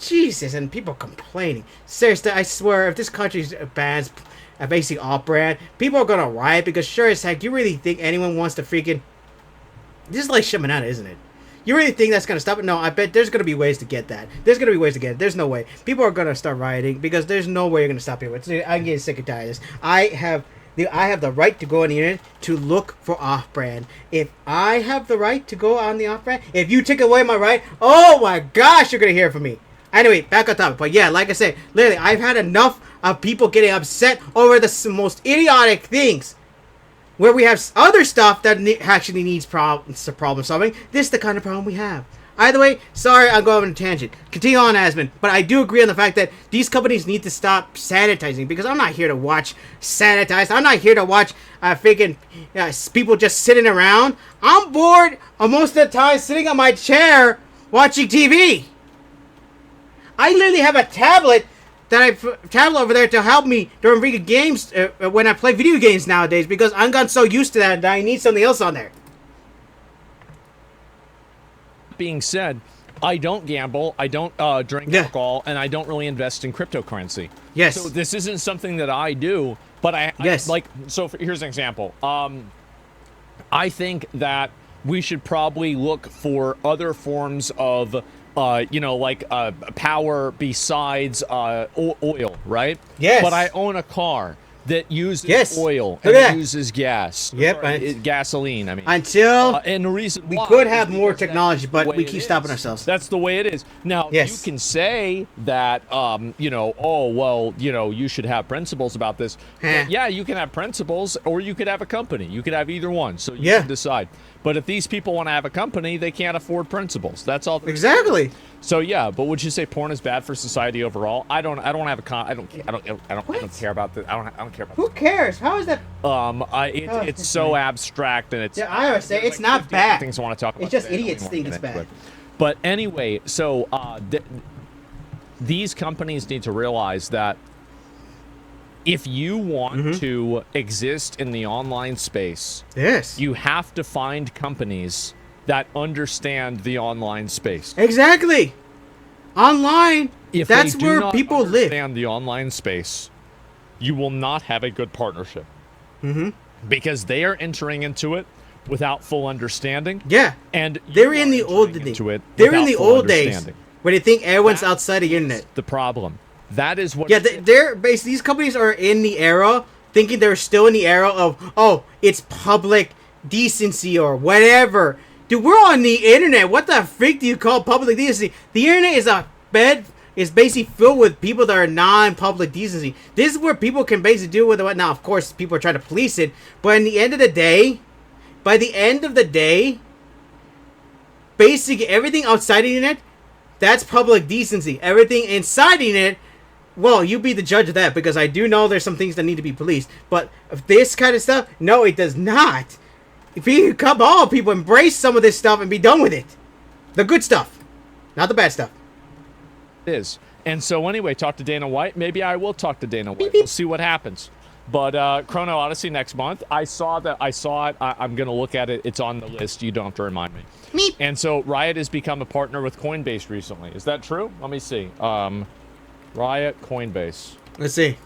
Jesus, and people complaining. Seriously, I swear, if this country bans a basic off-brand, people are gonna riot because sure as heck, you really think anyone wants to freaking... This is like Shimonetta, isn't it? You really think that's gonna stop it? No, I bet there's gonna be ways to get that. There's gonna be ways to get it. There's no way. People are gonna start rioting because there's no way you're gonna stop people. I'm getting sick and tired of this. I have the right to go on the internet to look for off-brand. If I have the right to go on the off-brand, if you take away my right, oh my gosh, you're gonna hear from me. Anyway, back on topic. But yeah, like I said, literally, I've had enough of people getting upset over the most idiotic things. Where we have other stuff that actually needs problem solving. This is the kind of problem we have. Either way, sorry, I'm going on a tangent. Continue on, Asmon. But I do agree on the fact that these companies need to stop sanitizing. Because I'm not here to watch sanitized. I'm not here to watch freaking people just sitting around. I'm bored most of the time sitting on my chair watching TV. I literally have a tablet over there to help me during video games when I play video games nowadays because I've gotten so used to that I need something else on there. Being said, I don't gamble, I don't drink alcohol, and I don't really invest in cryptocurrency. Yes. So this isn't something that I do, but here's an example. I think that we should probably look for other forms of power besides oil, right? Yes. But I own a car that uses oil and it uses gas. Yep. Gasoline, I mean. Until and the reason we could have more technology, but we keep stopping ourselves. That's the way it is. Now, you can say that, you should have principles about this. Yeah, you can have principles, or you could have a company. You could have either one, so you can decide. But if these people want to have a company, they can't afford principles. That's all. Exactly. So yeah, but would you say porn is bad for society overall? I don't care about this. I don't care about. Who cares? How is that? It's so abstract and it's. Yeah, I always say it's not bad. Things I want to talk about. It's just idiots think it's bad. But anyway, so these companies need to realize that if you want to exist in the online space, you have to find companies that understand the online space. Exactly. Online, that's where people live. If they do not understand the online space, you will not have a good partnership. Because they are entering into it without full understanding. Yeah. And they're in the old days. They're in the old days where they think everyone's outside the internet. The problem. That is what. Yeah, they're basically, these companies are in the era thinking they're still in the era of it's public decency or whatever. Dude, we're on the internet. What the freak do you call public decency? The internet is basically filled with people that are non-public decency. This is where people can basically do with what. Now, of course, people are trying to police it, but in the end of the day, by the end of the day, basically everything outside the internet, that's public decency. Everything inside the internet, well, you be the judge of that, because I do know there's some things that need to be policed. But this kind of stuff, no, it does not. If you come on, people embrace some of this stuff and be done with it. The good stuff, not the bad stuff. It is. And so anyway, talk to Dana White. Maybe I will talk to Dana White. Beep, beep. We'll see what happens. But Chrono Odyssey next month. I saw it. I'm going to look at it. It's on the list. You don't have to remind me. Meep. And so Riot has become a partner with Coinbase recently. Is that true? Let me see. Riot, Coinbase. Let's see.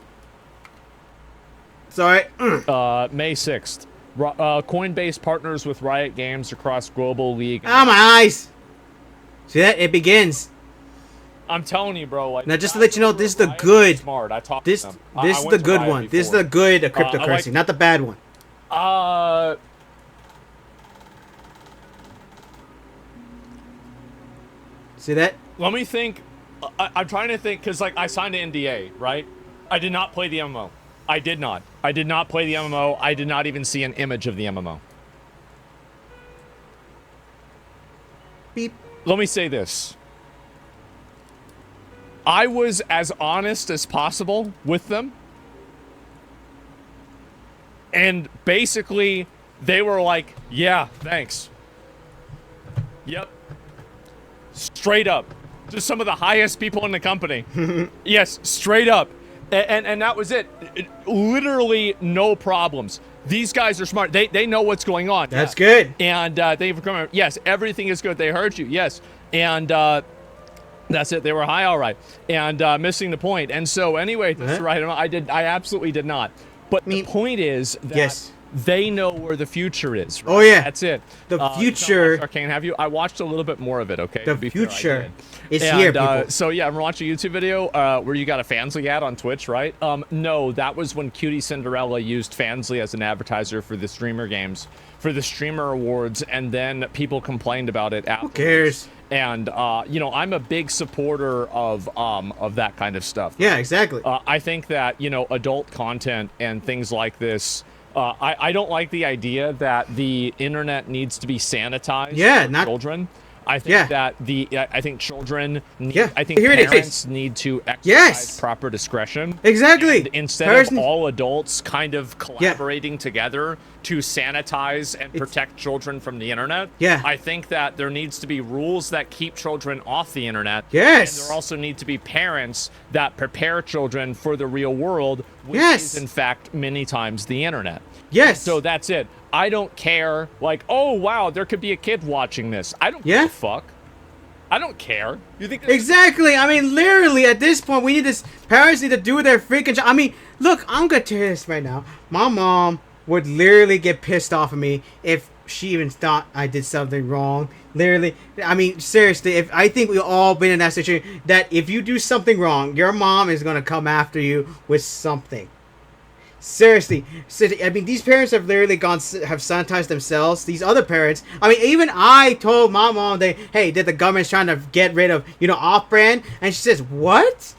Sorry. May 6th. Coinbase partners with Riot Games across global league. Oh, my eyes. See that? It begins. I'm telling you, bro. Like, now, just to let you know, this is the good. Smart. I talked this to them. This is the good one. This is the good cryptocurrency, not the bad one. See that? Let me think. I'm trying to think, because like I signed an NDA, right? I did not play the MMO. I did not play the MMO. I did not even see an image of the MMO. Beep. Let me say this. I was as honest as possible with them. And basically, they were like, yeah, thanks. Yep. Straight up. Just some of the highest people in the company. Yes, straight up. And that was it. Literally no problems. These guys are smart. They know what's going on. That's good. And they've come. Yes, everything is good. They heard you. Yes, and that's it. They were high, all right, and missing the point. And so anyway, that's right. I absolutely did not. But the point is that they know where the future is. Right? Oh yeah, that's it. The future. Arcane, have you? I watched a little bit more of it. Okay. The future is here, people. So yeah, I'm watching a YouTube video where you got a Fansly ad on Twitch, right? No, that was when Cutie Cinderella used Fansly as an advertiser for the streamer games, for the streamer awards, and then people complained about it afterwards. Who cares? And you know, I'm a big supporter of that kind of stuff. Yeah, exactly. I think that, you know, adult content and things like this. I don't like the idea that the internet needs to be sanitized for children. I think that I think children need, I think parents need to exercise proper discretion. Exactly. And instead of all adults kind of collaborating together to sanitize and protect children from the internet, I think that there needs to be rules that keep children off the internet. Yes. And there also need to be parents that prepare children for the real world, which is in fact many times the internet. Yes. So that's it. I don't care, like, oh, wow, there could be a kid watching this. I don't give a fuck. I don't care. You think exactly. I mean, literally, at this point, we need this. Parents need to do their freaking job. I mean, look, I'm going to tell you this right now. My mom would literally get pissed off at me if she even thought I did something wrong. Literally. I mean, seriously, if I think we've all been in that situation, that if you do something wrong, your mom is going to come after you with something. Seriously, I mean, these parents have literally have sanitized themselves. These other parents, I mean, even I told my mom that, hey, that the government's trying to get rid of, you know, off-brand, and she says, what?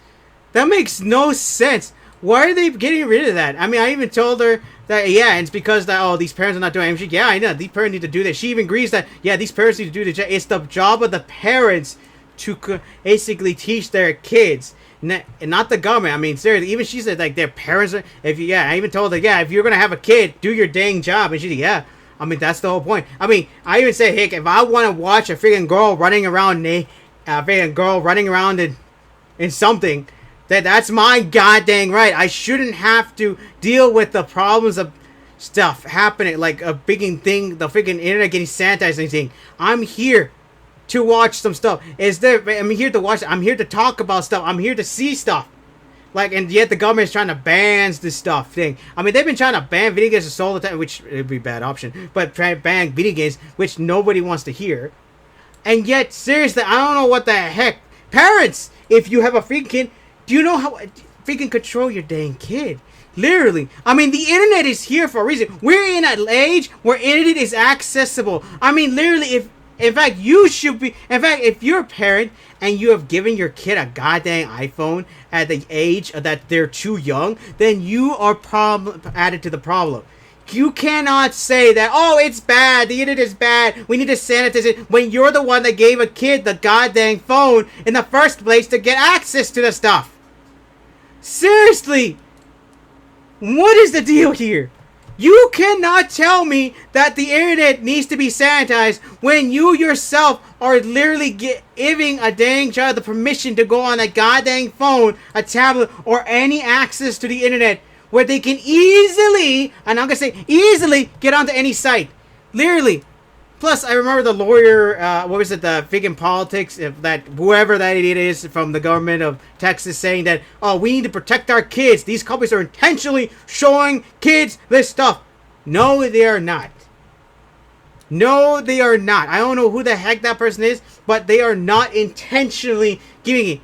That makes no sense. Why are they getting rid of that? I mean, I even told her that, yeah, it's because that, oh, these parents are not doing it. Yeah, I know, these parents need to do that. She even agrees that, yeah, these parents need to do the job. It's the job of the parents to basically teach their kids. Not the government. I mean, seriously, even she said, like, their parents are, I even told her, yeah, if you're going to have a kid, do your dang job. And she said, yeah, I mean, that's the whole point. I mean, I even said, heck, if I want to watch a freaking girl running around, in something, that's my goddamn right. I shouldn't have to deal with the problems of stuff happening, like a big thing, the freaking internet getting sanitized and anything. I'm here to watch some stuff. I'm here to watch. I'm here to talk about stuff. I'm here to see stuff. Like, and yet the government is trying to ban this stuff thing. I mean, they've been trying to ban video games all the time, which would be a bad option. But try to ban video games, which nobody wants to hear. And yet, seriously, I don't know what the heck. Parents, if you have a freaking kid, do you know how freaking control your dang kid? Literally. I mean, the internet is here for a reason. We're in an age where internet is accessible. I mean, literally, in fact, if you're a parent and you have given your kid a goddamn iPhone at the age that they're too young, then you are added to the problem. You cannot say that, oh, it's bad, the internet is bad, we need to sanitize it, when you're the one that gave a kid the goddamn phone in the first place to get access to the stuff. Seriously. What is the deal here? You cannot tell me that the internet needs to be sanitized when you yourself are literally giving a dang child the permission to go on a goddamn phone, a tablet, or any access to the internet where they can easily, and I'm going to say easily, get onto any site. Literally. Plus, I remember the lawyer, the freaking politics, whoever that idiot is from the government of Texas saying that, oh, we need to protect our kids. These companies are intentionally showing kids this stuff. No, they are not. No, they are not. I don't know who the heck that person is, but they are not intentionally giving it.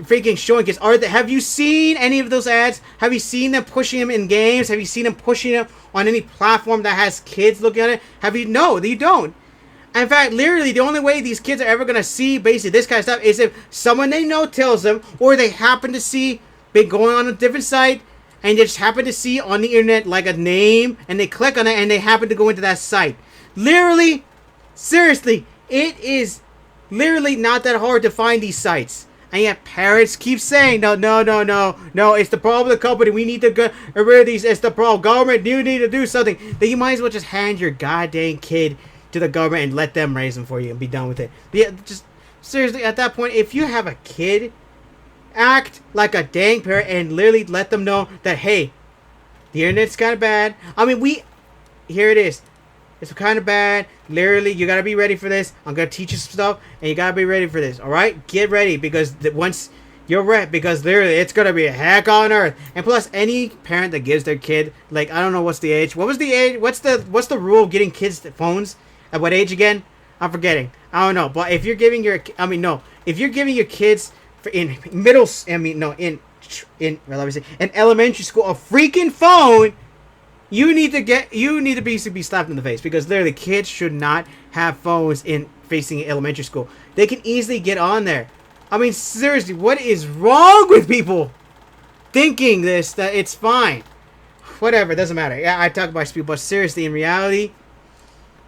Freaking showing kids. Have you seen any of those ads? Have you seen them pushing them in games? Have you seen them pushing them on any platform that has kids looking at it? No, you don't. In fact, literally, the only way these kids are ever going to see basically this kind of stuff is if someone they know tells them, or they happen to see, been going on a different site, and they just happen to see on the internet like a name, and they click on it, and they happen to go into that site. Literally, seriously, it is literally not that hard to find these sites. And yet parents keep saying, no, it's the problem of the company. We need to get rid of these. It's the problem. Government, you need to do something. Then you might as well just hand your goddamn kid to the government and let them raise them for you and be done with it. But yeah, just seriously, at that point, if you have a kid, act like a dang parent and literally let them know that, hey, the internet's kind of bad. I mean, here it is. It's kind of bad. Literally, you gotta be ready for this. I'm gonna teach you some stuff, and you gotta be ready for this. All right, get ready because once you're ready, because literally, it's gonna be a heck on earth. And plus, any parent that gives their kid, like, I don't know what's the age. What was the age? What's the rule of getting kids phones? At what age again? I'm forgetting. I don't know. But if you're giving your, if you're giving your kids in middle, in elementary school a freaking phone. You need to be slapped in the face because literally kids should not have phones in facing elementary school. They can easily get on there. I mean, seriously, what is wrong with people thinking that it's fine? Whatever, it doesn't matter. Yeah, I talk about people, but seriously, in reality,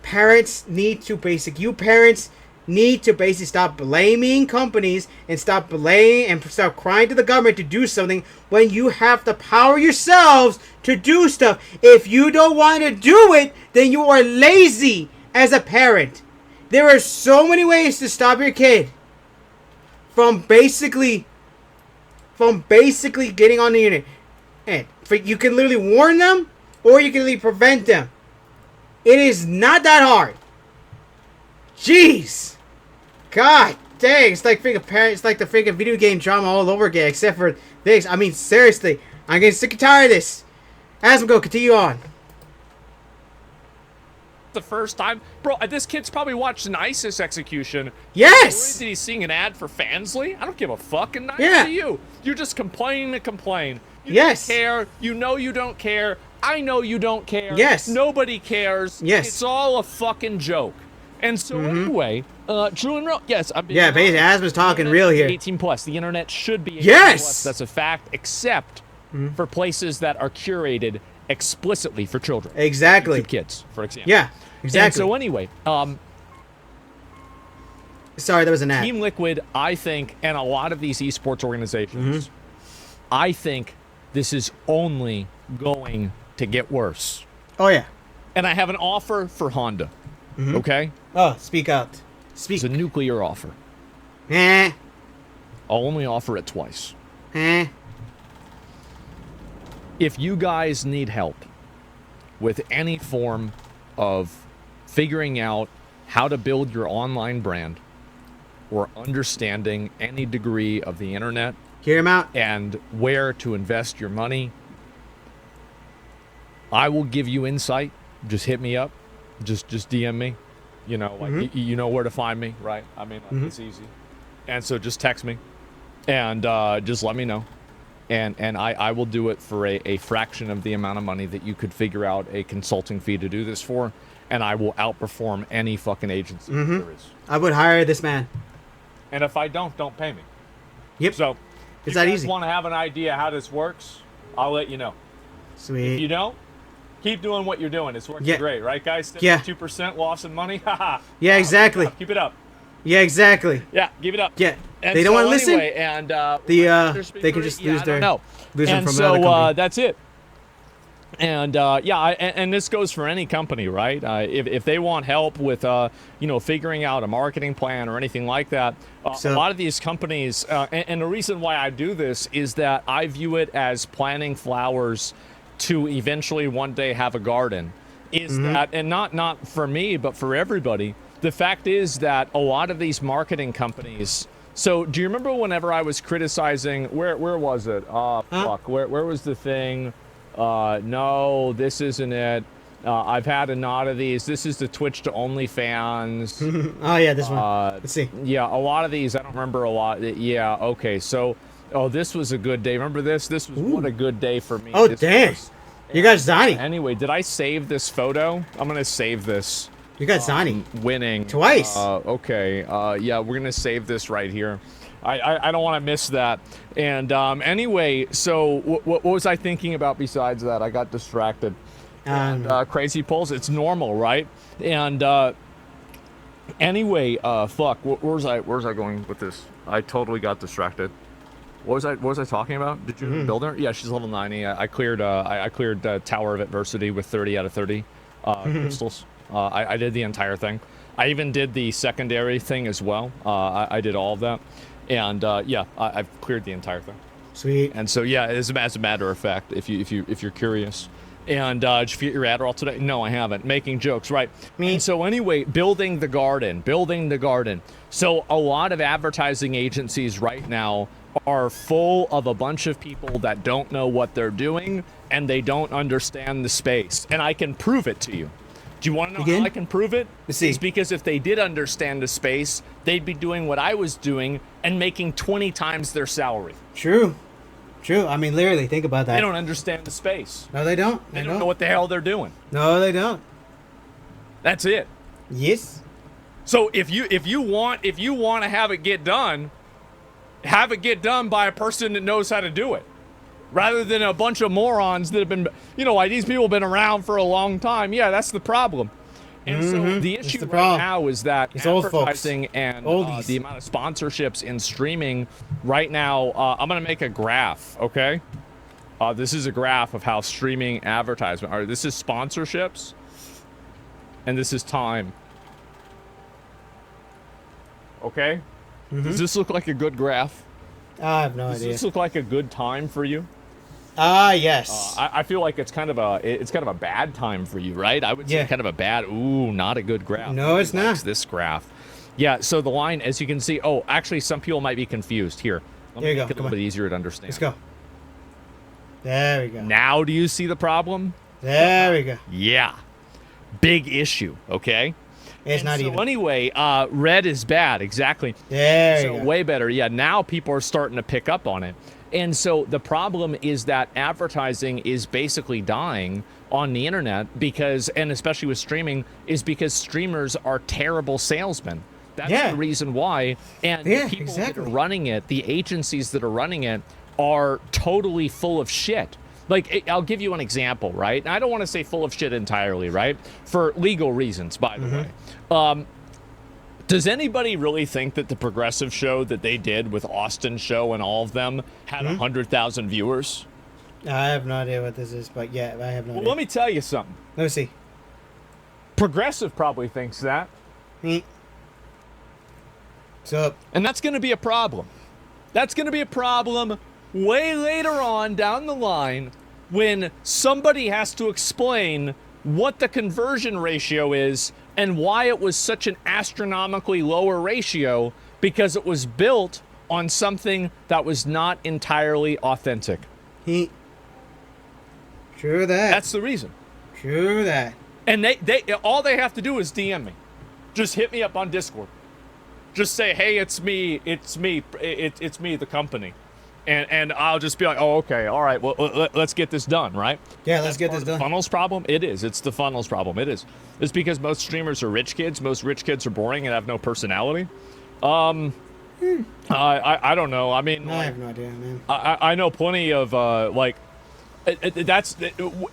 parents need to stop blaming companies and stop crying to the government to do something when you have the power yourselves to do stuff. If you don't want to do it, then you are lazy as a parent. There are so many ways to stop your kid from basically getting on the internet. And you can literally warn them or you can literally prevent them. It is not that hard. Jeez. God dang, it's like the freaking video game drama all over again, except for this. I mean, seriously, I'm getting sick and tired of this. Asmongold, continue on. The first time, bro, this kid's probably watched an ISIS execution. Yes. Did he seeing an ad for Fansly? I don't give a fucking neither Yeah. do you. You're just complaining to complain. You Yes. don't care. You know you don't care. I know you don't care. Yes. Nobody cares. Yes. It's all a fucking joke. And so anyway, true and real. Yes, I'm being Yeah, basically, Asmon's talking real here. 18 plus. The internet should be 18 Yes. plus. That's a fact, except for places that are curated explicitly for children. Exactly. YouTube Kids, for example. Yeah, exactly. And so anyway, Sorry, that was an ad. Team Liquid, I think, and a lot of these esports organizations, I think this is only going to get worse. Oh, yeah. And I have an offer for Honda. Okay? Oh, speak out. Speak. It's a nuclear offer. Eh. I'll only offer it twice. Eh. If you guys need help with any form of figuring out how to build your online brand or understanding any degree of the internet Hear him out. and where to invest your money, I will give you insight. Just hit me up. Just DM me. You know, like you know where to find me, right? I mean, like, it's easy. And so just text me and just let me know. And I will do it for a fraction of the amount of money that you could figure out a consulting fee to do this for. And I will outperform any fucking agency there is. I would hire this man. And if I don't pay me. Yep. So It's if that you easy. want to have an idea how this works, I'll let you know. Sweet. If you don't, keep doing what you're doing. It's working great, right, guys? Yeah. 2% loss in money. Haha. Yeah, exactly. Keep it up. Yeah, exactly. Yeah, give it up. Yeah. And They don't so want to listen. anyway, and They can just lose their no. lose them And from so another company. that's it. And and this goes for any company, right? If they want help with figuring out a marketing plan or anything like that, a lot of these companies, and the reason why I do this is that I view it as planting flowers to eventually one day have a garden. Is that, and not for me, but for everybody. The fact is that a lot of these marketing companies. So do you remember whenever I was criticizing? Where was it? Fuck. Where was the thing? No, this isn't it. I've had a lot of these. This is the Twitch to OnlyFans. Oh yeah, this one. Let's see. Yeah, a lot of these. I don't remember a lot. Yeah, okay. So, this was a good day. Remember this? This was what a good day for me. Oh This damn. was- You got Zani. Anyway, did I save this photo? I'm gonna save this. You got Zani. Winning Twice. Okay. Yeah, we're gonna save this right here. I don't want to miss that. And anyway, so what was I thinking about besides that? I got distracted. And crazy pulls. It's normal, right? And anyway, fuck. Where's I going with this? I totally got distracted. What was I talking about? Did you build her? Yeah, she's level 90. I cleared Tower of Adversity with 30 out of 30 crystals. I did the entire thing. I even did the secondary thing as well. I did all of that. And I've cleared the entire thing. Sweet. And so as a matter of fact, if you're curious, And did you get your Adderall today? No, I haven't. Making jokes, right? Me. And so anyway, building the garden. So a lot of advertising agencies right now are full of a bunch of people that don't know what they're doing and they don't understand the space. And I can prove it to you. Do you want to know Again? how I can prove it? Let's see. It's because if they did understand the space, they'd be doing what I was doing and making 20 times their salary. True. I mean, literally, think about that. They don't understand the space. No, they don't. They don't know what the hell they're doing. No, they don't. That's it. Yes. So if you want to have it get done by a person that knows how to do it, rather than a bunch of morons that have been, like these people have been around for a long time. Yeah, that's the problem. And so the issue right now is that it's advertising and Oldies. the amount of sponsorships in streaming right now. I'm gonna make a graph. Okay, this is a graph of how streaming advertisement. This is sponsorships, and this is time. Okay, does this look like a good graph? I have no Does idea. this look like a good time for you? Yes. I feel like it's kind of a bad time for you, right? I would say kind of a bad, not a good graph. No, it's not. This graph. Yeah, so the line, as you can see, actually some people might be confused. Here, let me make it a little bit easier to understand. Let's go. There we go. Now do you see the problem? There we go. Yeah. Big issue, okay? It's not even. So anyway, red is bad, exactly. There you So go. way better. Yeah, now people are starting to pick up on it. And so the problem is that advertising is basically dying on the internet because, and especially with streaming, is because streamers are terrible salesmen. That's the reason why. And the people that are running it, the agencies that are running it, are totally full of shit. Like, I'll give you an example, right? And I don't want to say full of shit entirely, right? For legal reasons, by the way. Does anybody really think that the Progressive show that they did with Austin's show and all of them had 100,000 viewers? I have no idea what this is, but yeah, I have no idea. Let me tell you something. Let me see. Progressive probably thinks that. So, and that's going to be a problem. That's going to be a problem way later on down the line when somebody has to explain what the conversion ratio is and why it was such an astronomically lower ratio, because it was built on something that was not entirely authentic. True that. That's the reason. True that. And they all they have to do is DM me. Just hit me up on Discord. Just say, hey, it's me, the company. And I'll just be like, oh, okay, all right, well, let's get this done, right? Yeah, let's get this done. Funnels problem? It is. It's the funnels problem. It is. It's because most streamers are rich kids. Most rich kids are boring and have no personality. I don't know. I mean, I have no idea, man. I know plenty of, that's,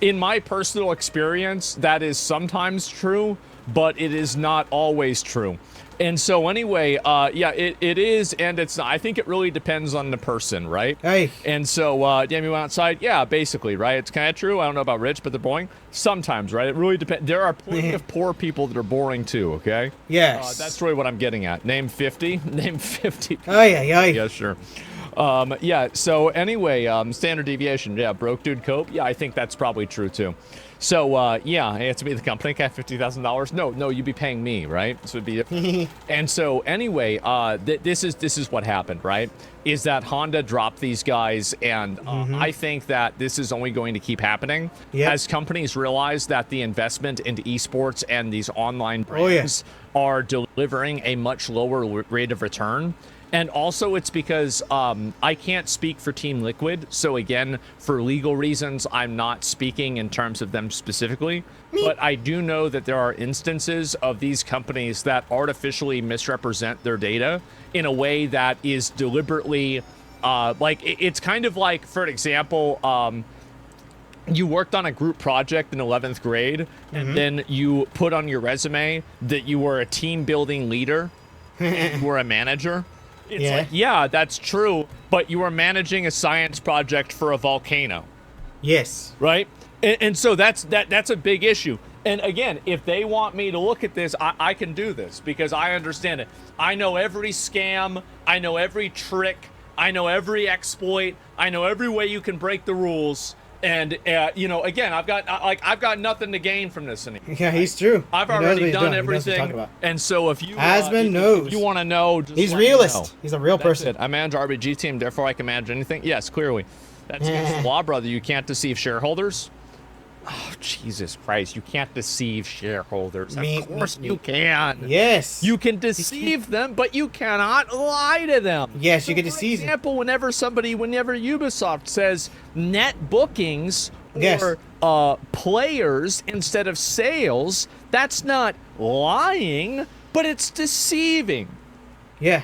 in my personal experience, that is sometimes true, but it is not always true. And so anyway, it is, and it's not. I think it really depends on the person, right? Hey. And so, damn, you went outside? Yeah, basically, right? It's kind of true. I don't know about rich, but they're boring. Sometimes, right? It really depends. There are plenty of poor people that are boring too, okay? Yes. That's really what I'm getting at. Name 50. Name 50. Oh, yeah. Yeah, sure. So anyway, standard deviation. Yeah, broke dude cope. Yeah, I think that's probably true too. So, hey, it's me, the company. Can I have $50,000? No, you'd be paying me, right? This would be. And so, anyway, this is what happened, right? Is that Honda dropped these guys, and I think that this is only going to keep happening as companies realize that the investment into esports and these online brands are delivering a much lower rate of return. And also, it's because I can't speak for Team Liquid. So again, for legal reasons, I'm not speaking in terms of them specifically. But I do know that there are instances of these companies that artificially misrepresent their data in a way that is deliberately, it's kind of like, for example, you worked on a group project in 11th grade, and then you put on your resume that you were a team building leader, and you were a manager. It's like, yeah, that's true, but you were managing a science project for a volcano. Yes. Right? And so that's a big issue. And again, if they want me to look at this, I can do this because I understand it. I know every scam. I know every trick. I know every exploit. I know every way you can break the rules. And you know, again, I've got nothing to gain from this anymore. Yeah, he's true. I've He knows what already he's done doing. He knows what he's talking everything, about. and so if you Asmon knows. if you want to know, just He's let me realist. know. He's a real That's person. it. I manage RBG team, therefore I can manage anything. Yes, clearly, that's against the law, brother. You can't deceive shareholders. Oh, Jesus Christ! You can't deceive shareholders. Of course you can. Yes. You can deceive them, but you cannot lie to them. Yes, So you can for deceive them. example, whenever Ubisoft says net bookings Yes. or players instead of sales, that's not lying, but it's deceiving. Yeah.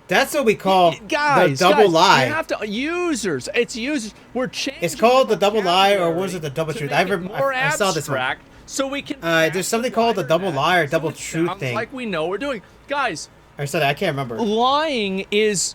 That's what we call Guys, the double lie. You have to users. It's users. We're changing. It's called the double lie, or vocabulary was it the double to truth? make it more I saw this one. abstract, so we can. There's something called the double lie or so double it truth sounds thing. like we know what we're doing, guys. I said that. I can't remember. Lying is,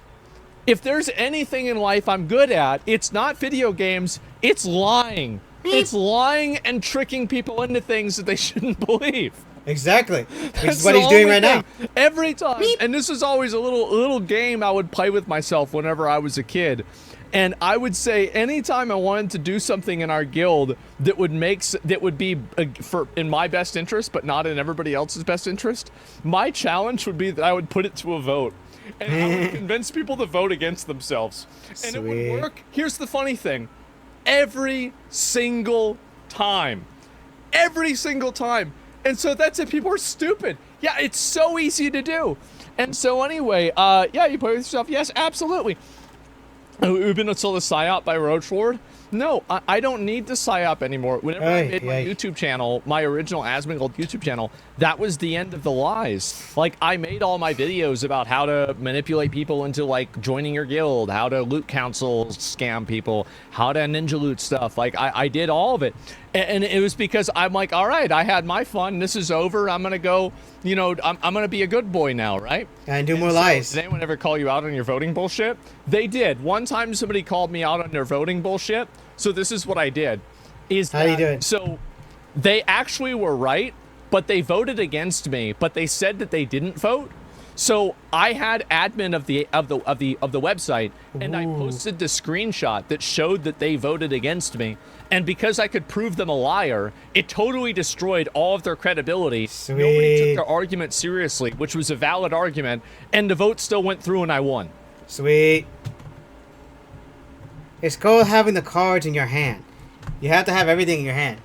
if there's anything in life I'm good at, it's not video games. It's lying. It's lying and tricking people into things that they shouldn't believe. Exactly. Which That's is what the he's doing only right now. thing. Every time. And this is always a little game I would play with myself whenever I was a kid. And I would say anytime I wanted to do something in our guild that would be for in my best interest, but not in everybody else's best interest, my challenge would be that I would put it to a vote. And I would convince people to vote against themselves. And it Sweet. would work. Here's the funny thing. Every single time. Every single time. And so that's it. People are stupid. Yeah, it's so easy to do. And so anyway, yeah, you play with yourself. Yes, absolutely. We've been sold a psyop by Roach Lord. No, I don't need to psyop anymore. Whenever I made my YouTube channel, my original Asmongold YouTube channel, that was the end of the lies. Like, I made all my videos about how to manipulate people into, like, joining your guild, how to loot council scam people, how to ninja loot stuff. Like, I did all of it. And it was because I'm like, all right, I had my fun. This is over. I'm going to go, you know, I'm going to be a good boy now, right? And do more lies. Did anyone ever call you out on your voting bullshit? They did. One time somebody called me out on their voting bullshit. So this is what I did. How do you do it? So they actually were right, but they voted against me, but they said that they didn't vote. So I had admin of the website, and I posted the screenshot that showed that they voted against me. And because I could prove them a liar, it totally destroyed all of their credibility. Sweet. Nobody took their argument seriously, which was a valid argument, and the vote still went through and I won. Sweet. It's called having the cards in your hand. You have to have everything in your hand.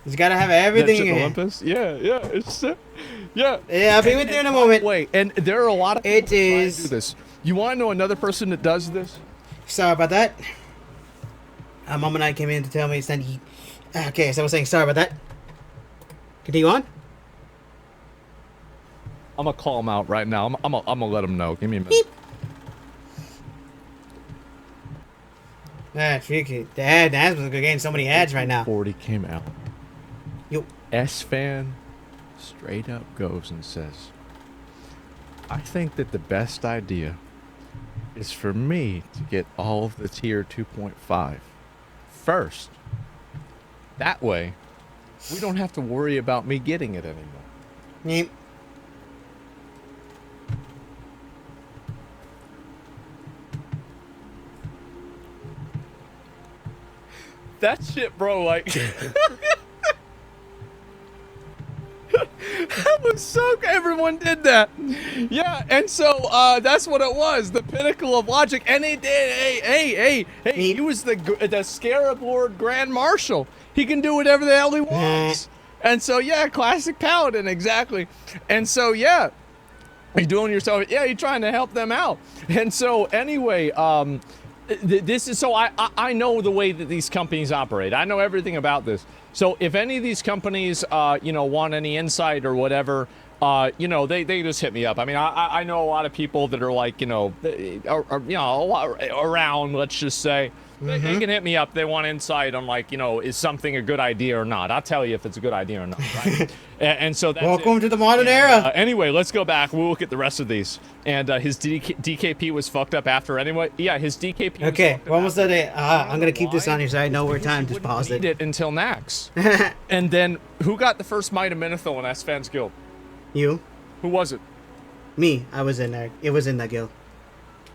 You gotta have everything in your hand. Olympus? Yeah, it's yeah. Yeah, I'll be with you in a moment. Wait, and there are a lot of people It that try and is- do this. You want to know another person that does this? Sorry about that. Mom and I came in to tell me it's time to eat. Okay, so I was saying sorry about that. Continue on. I'm gonna call him out right now. I'm gonna let him know. Give me a minute. Beep. Tricky. The ads was getting so many ads right now. 40 came out. Yo. S-Fan straight up goes and says, I think that the best idea is for me to get all of the tier 2.5 first. That way, we don't have to worry about me getting it anymore. Yep. That shit, bro, like... That was so... Everyone did that. Yeah, and so, that's what it was. The pinnacle of logic. And he did... Hey, he was the Scarab Lord Grand Marshal. He can do whatever the hell he wants. And so, yeah, classic Paladin, exactly. And so, yeah, you're doing yourself... Yeah, you're trying to help them out. And so, anyway, this is... So, I know the way that these companies operate. I know everything about this. So if any of these companies, you know, want any insight or whatever, you know, they just hit me up. I mean, I know a lot of people that are like, you know, a lot around, let's just say. They can hit me up. They want insight on, like, you know, is something a good idea or not. I'll tell you if it's a good idea or not, right? and so that's Welcome to the modern era. Anyway, let's go back. We'll look at the rest of these. And his DKP was fucked up after anyway. Yeah, his DKP Okay, we're almost at it. I'm gonna keep this Why? on here so I know where time to Wouldn't pause need it. until Nax. And then, who got the first Might of Menethil in S-Fan's guild? You, Who was it? me. I was in there. It was in that guild.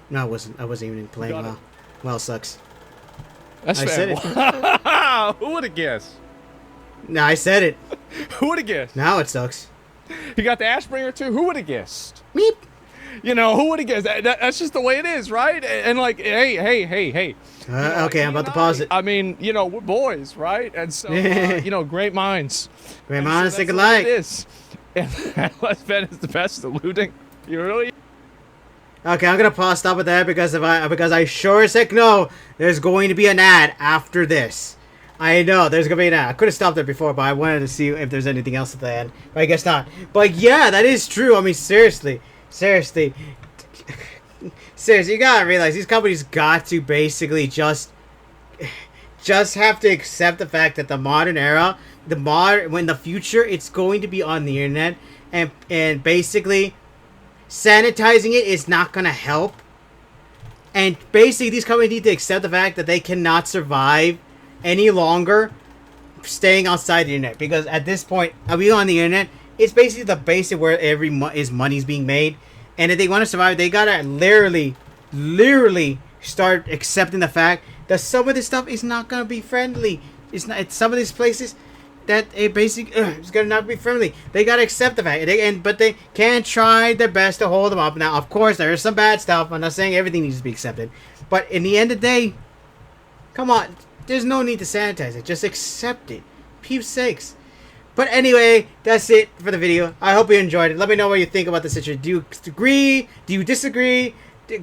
No, I wasn't. I wasn't even playing got it? well. Well, sucks. That's I fair. said it. Who would have guessed? No, I said it. Who would have guessed? Now it sucks. You got the Ashbringer too. Who would have guessed? Meep. You know, who would have guessed? That's just the way it is, right? And like, hey. Okay, I'm about to pause it. I mean, you know, we're boys, right? And so, you know, great minds. Great And minds so think that's the way alike. It is. And Les Ben is the best at looting. You really? Okay, I'm gonna pause. Stop it there because I sure as heck know there's going to be an ad after this. I know there's gonna be an ad. I could have stopped there before, but I wanted to see if there's anything else at the end. But I guess not. But yeah, that is true. I mean, seriously, seriously, you gotta realize these companies got to basically just have to accept the fact that the modern era, when the future, it's going to be on the internet, and basically sanitizing it is not going to help. And basically these companies need to accept the fact that they cannot survive any longer staying outside the internet, because at this point, we on the internet, it's basically the basic where money's being made. And if they want to survive, they gotta literally start accepting the fact that some of this stuff is not gonna be friendly. It's not. It's some of these places that it basically it's gonna not be friendly. They gotta accept the fact, but they can try their best to hold them up. Now, of course, there is some bad stuff. I'm not saying everything needs to be accepted, but in the end of the day, come on, there's no need to sanitize it. Just accept it, peeps sakes. But anyway, that's it for the video. I hope you enjoyed it. Let me know what you think about the situation. Do you agree? Do you disagree?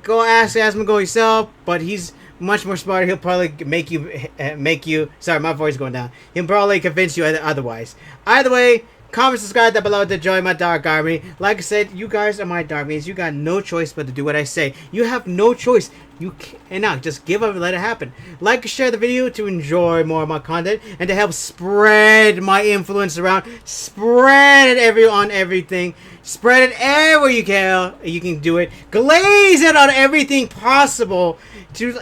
Go ask Asmongold yourself. But he's much more smarter. He'll probably make you. Sorry, my voice is going down. He'll probably convince you otherwise. Either way, comment, subscribe down below to join my dark army. Like I said, you guys are my dark minions. You got no choice but to do what I say. You have no choice. You cannot just give up and let it happen. Like and share the video to enjoy more of my content and to help spread my influence around. Spread it on everything. Spread it everywhere you can. You can do it. Glaze it on everything possible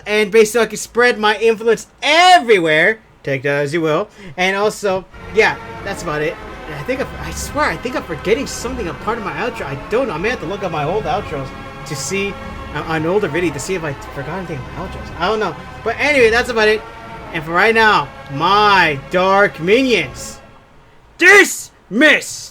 and basically I can spread my influence everywhere. Take that as you will. And also, yeah, that's about it. I swear, I think I'm forgetting something, a part of my outro. I don't know. I may have to look up my old outros to see an older video to see if I forgot anything of my outros. I don't know. But anyway, that's about it. And for right now, my dark minions, dismissed!